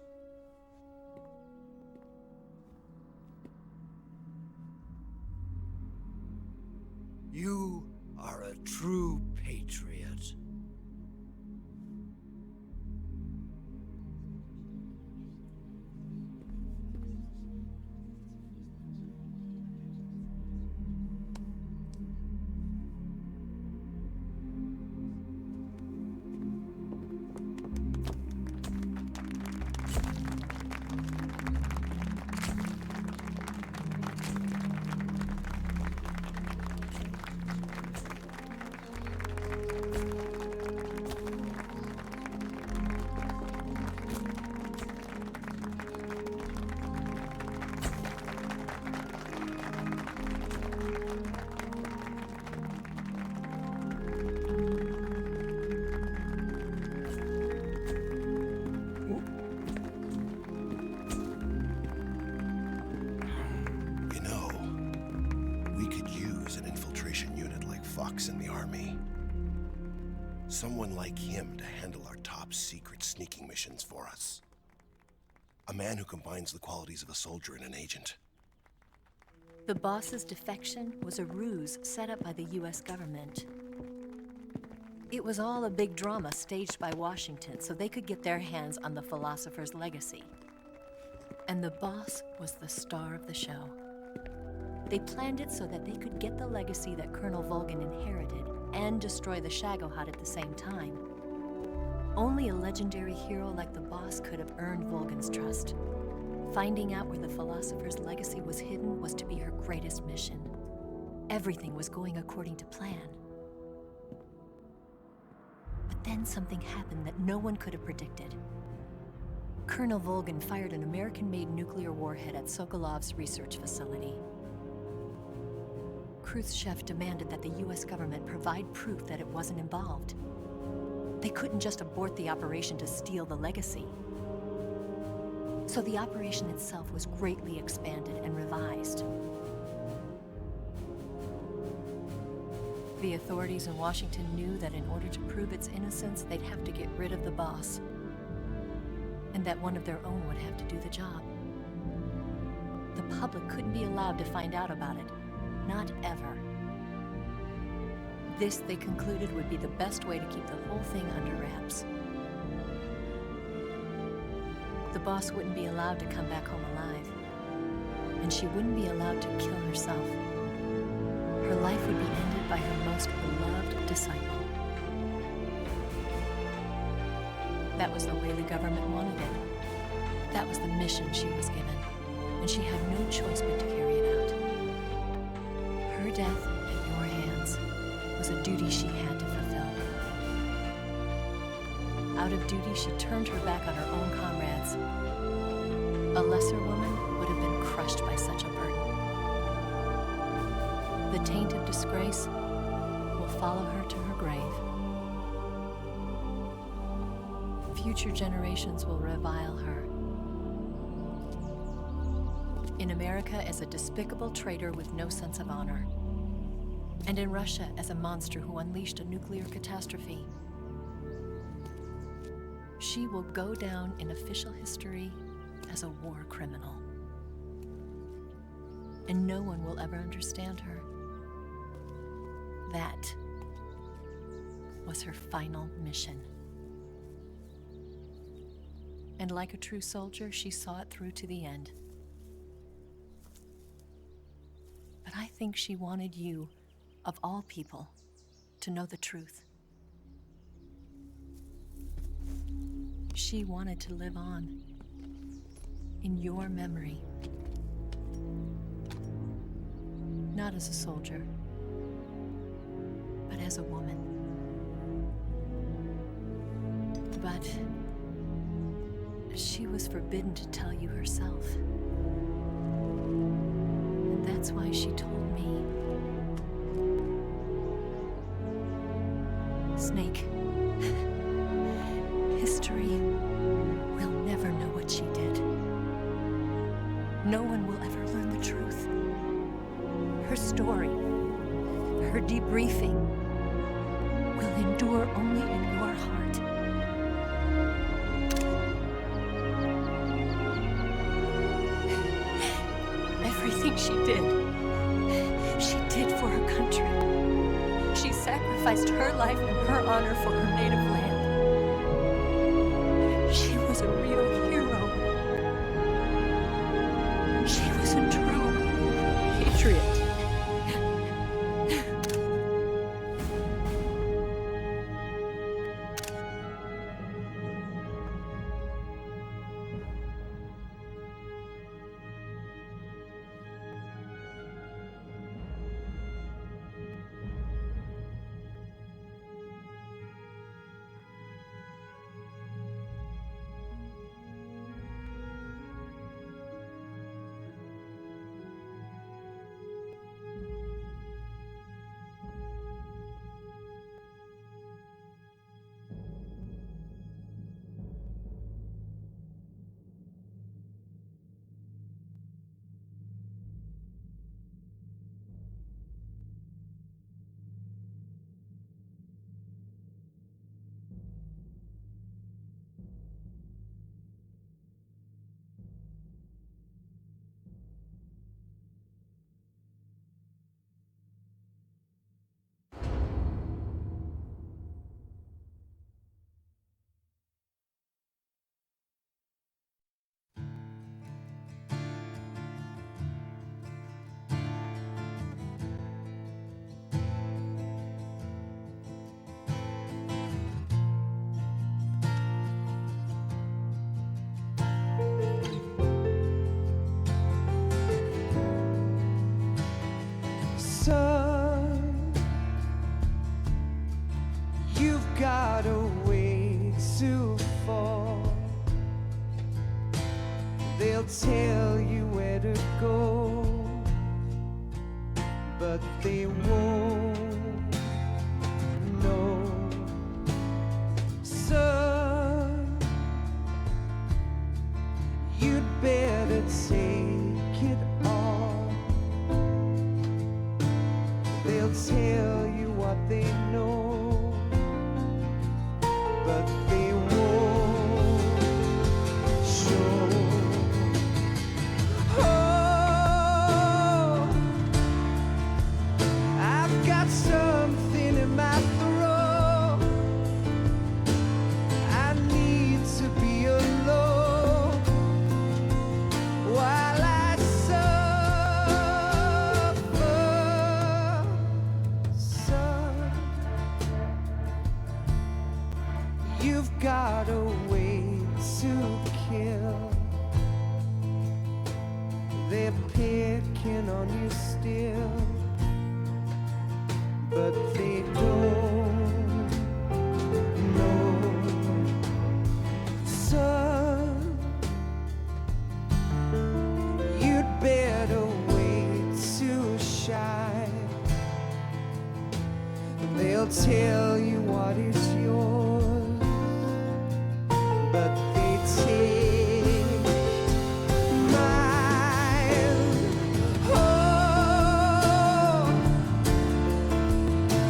[SPEAKER 13] You are a true patriot.
[SPEAKER 14] In the army. Someone like him to handle our top secret sneaking missions for us. A man who combines the qualities of a soldier and an agent.
[SPEAKER 7] The boss's defection was a ruse set up by the U.S. government. It was all a big drama staged by Washington so they could get their hands on the philosopher's legacy. And the boss was the star of the show. They planned it so that they could get the legacy that Colonel Volgin inherited and destroy the Shagohod at the same time. Only a legendary hero like the boss could have earned Volgin's trust. Finding out where the philosopher's legacy was hidden was to be her greatest mission. Everything was going according to plan. But then something happened that no one could have predicted. Colonel Volgin fired an American-made nuclear warhead at Sokolov's research facility. Khrushchev demanded that the U.S. government provide proof that it wasn't involved. They couldn't just abort the operation to steal the legacy. So the operation itself was greatly expanded and revised. The authorities in Washington knew that in order to prove its innocence, they'd have to get rid of the boss. And that one of their own would have to do the job. The public couldn't be allowed to find out about it. Not ever. This, they concluded, would be the best way to keep the whole thing under wraps. The boss wouldn't be allowed to come back home alive. And she wouldn't be allowed to kill herself. Her life would be ended by her most beloved disciple. That was the way the government wanted it. That was the mission she was given. And she had no choice but to carry it out. Her death at your hands was a duty she had to fulfill. Out of duty, she turned her back on her own comrades
[SPEAKER 12] A lesser woman would have been crushed by such a burden. The taint of disgrace will follow her to her grave. Future generations will revile her. In America as a despicable traitor with no sense of honor. And in Russia as a monster who unleashed a nuclear catastrophe. She will go down in official history as a war criminal. And no one will ever understand her. That was her final mission. And like a true soldier, she saw it through to the end. But I think she wanted you, of all people, to know the truth. She wanted to live on in your memory. Not as a soldier, but as a woman. But she was forbidden to tell you herself. And that's why she told me. Snake, history will never know what she did. No one will ever learn the truth. Her story, her debriefing, will endure only in your heart. Everything she did for her country. She sacrificed her life and her honor for her native land. She was a real hero. She was a true patriot.
[SPEAKER 15] Son, you've got a way to fall. They'll tell you where to go, but they won't know. Son, you'd better take it all. They'll tell you what they know, but they won't show. Oh, I've got something in my throat. I need to be alone while I suffer. Son, you've got a way to kill. They're picking on you still, but they don't know. Son, tell you what is yours, but they take mine. Oh,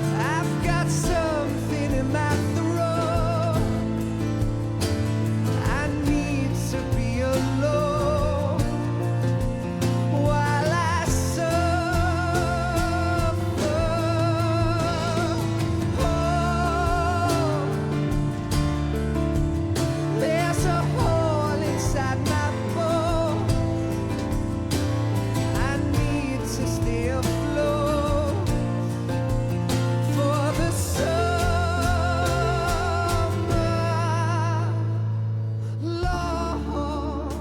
[SPEAKER 15] I've got something in my throat. I need to be alone while I suffer. Oh, there's a hole inside my bones. I need to stay afloat for the summer, Lord.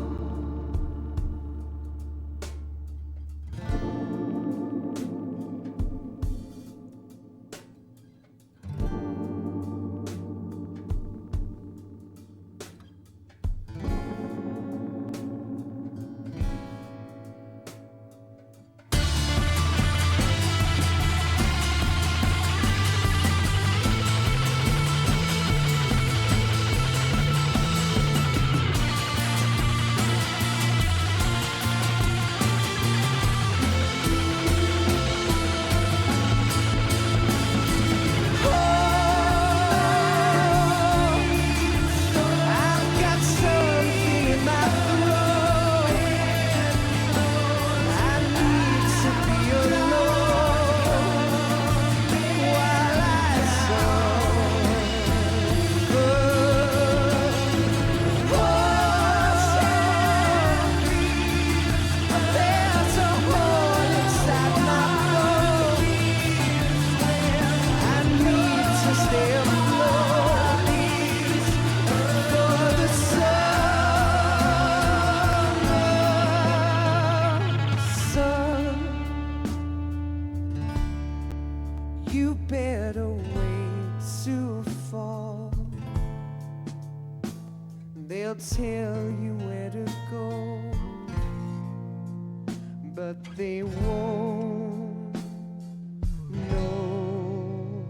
[SPEAKER 15] I've got something in my throat. I need to be alone while I suffer. There's a hole inside my bones. I need to stay afloat for the summer sun. You better wait to fall. They'll tell you where to go, but they won't know.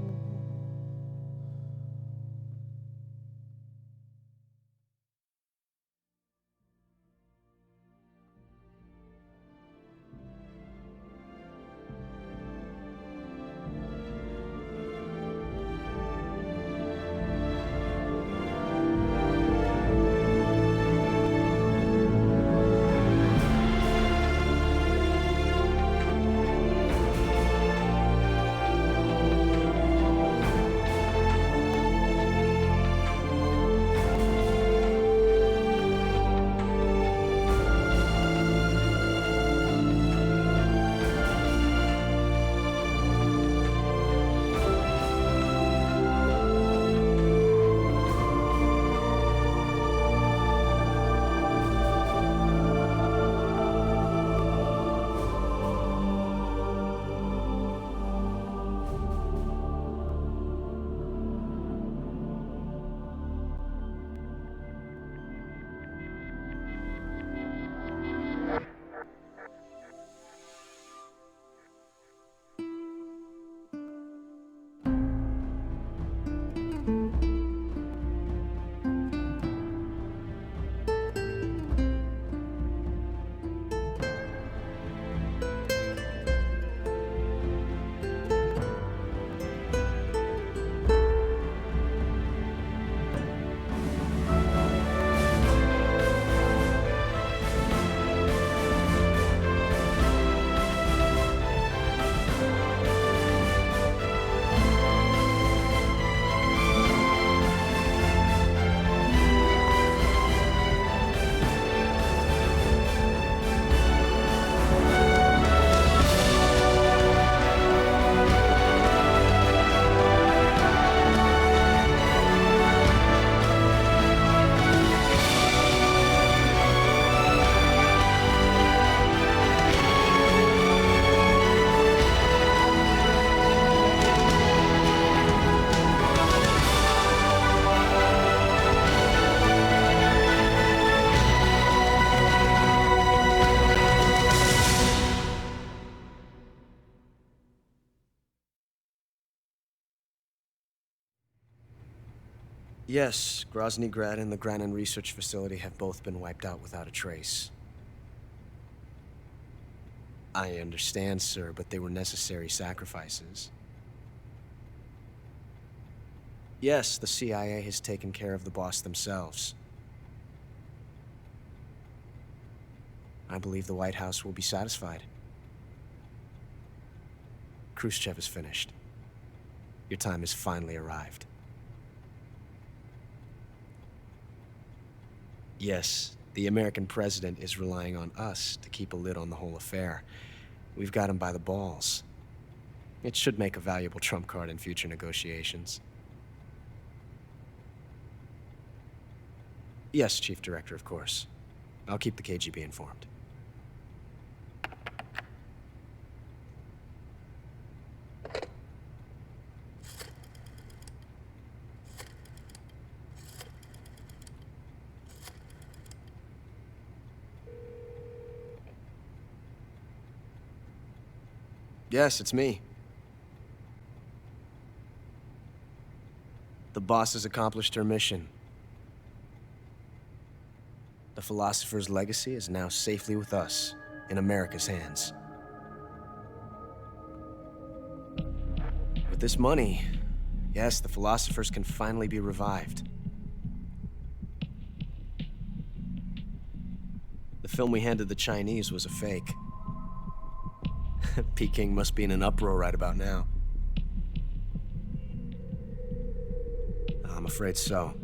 [SPEAKER 3] Yes, Grozny Grad and the Granin Research Facility have both been wiped out without a trace. I understand, sir, but they were necessary sacrifices. Yes, the CIA has taken care of the boss themselves. I believe the White House will be satisfied. Khrushchev is finished. Your time has finally arrived. Yes, the American president is relying on us to keep a lid on the whole affair. We've got him by the balls. It should make a valuable trump card in future negotiations. Yes, Chief Director, of course. I'll keep the KGB informed. Yes, it's me. The boss has accomplished her mission. The philosopher's legacy is now safely with us, in America's hands. With this money, yes, the philosophers can finally be revived. The film we handed the Chinese was a fake. Peking must be in an uproar right about now. I'm afraid so.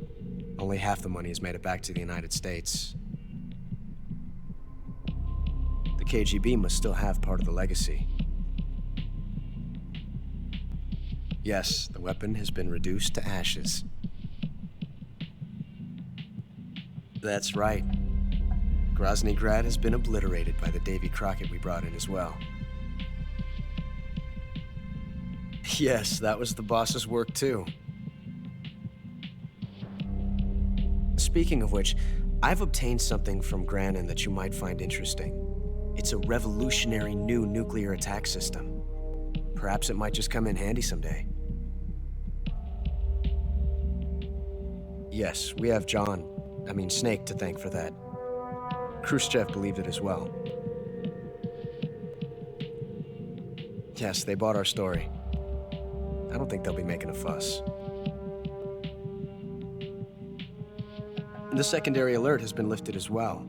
[SPEAKER 3] Only half the money has made it back to the United States. The KGB must still have part of the legacy. Yes, the weapon has been reduced to ashes. That's right. Grozny Grad has been obliterated by the Davy Crockett we brought in as well. Yes, that was the boss's work too. Speaking of which, I've obtained something from Granin that you might find interesting. It's a revolutionary new nuclear attack system. Perhaps it might just come in handy someday. Yes, we have Snake to thank for that. Khrushchev believed it as well. Yes, they bought our story. I don't think they'll be making a fuss. The secondary alert has been lifted as well.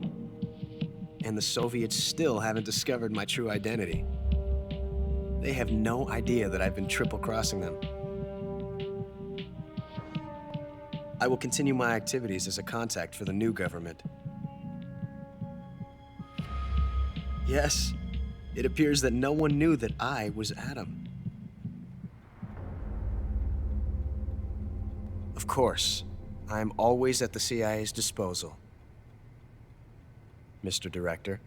[SPEAKER 3] And the Soviets still haven't discovered my true identity. They have no idea that I've been triple-crossing them. I will continue my activities as a contact for the new government. Yes, it appears that no one knew that I was Adam. Of course, I am always at the CIA's disposal, Mr. Director.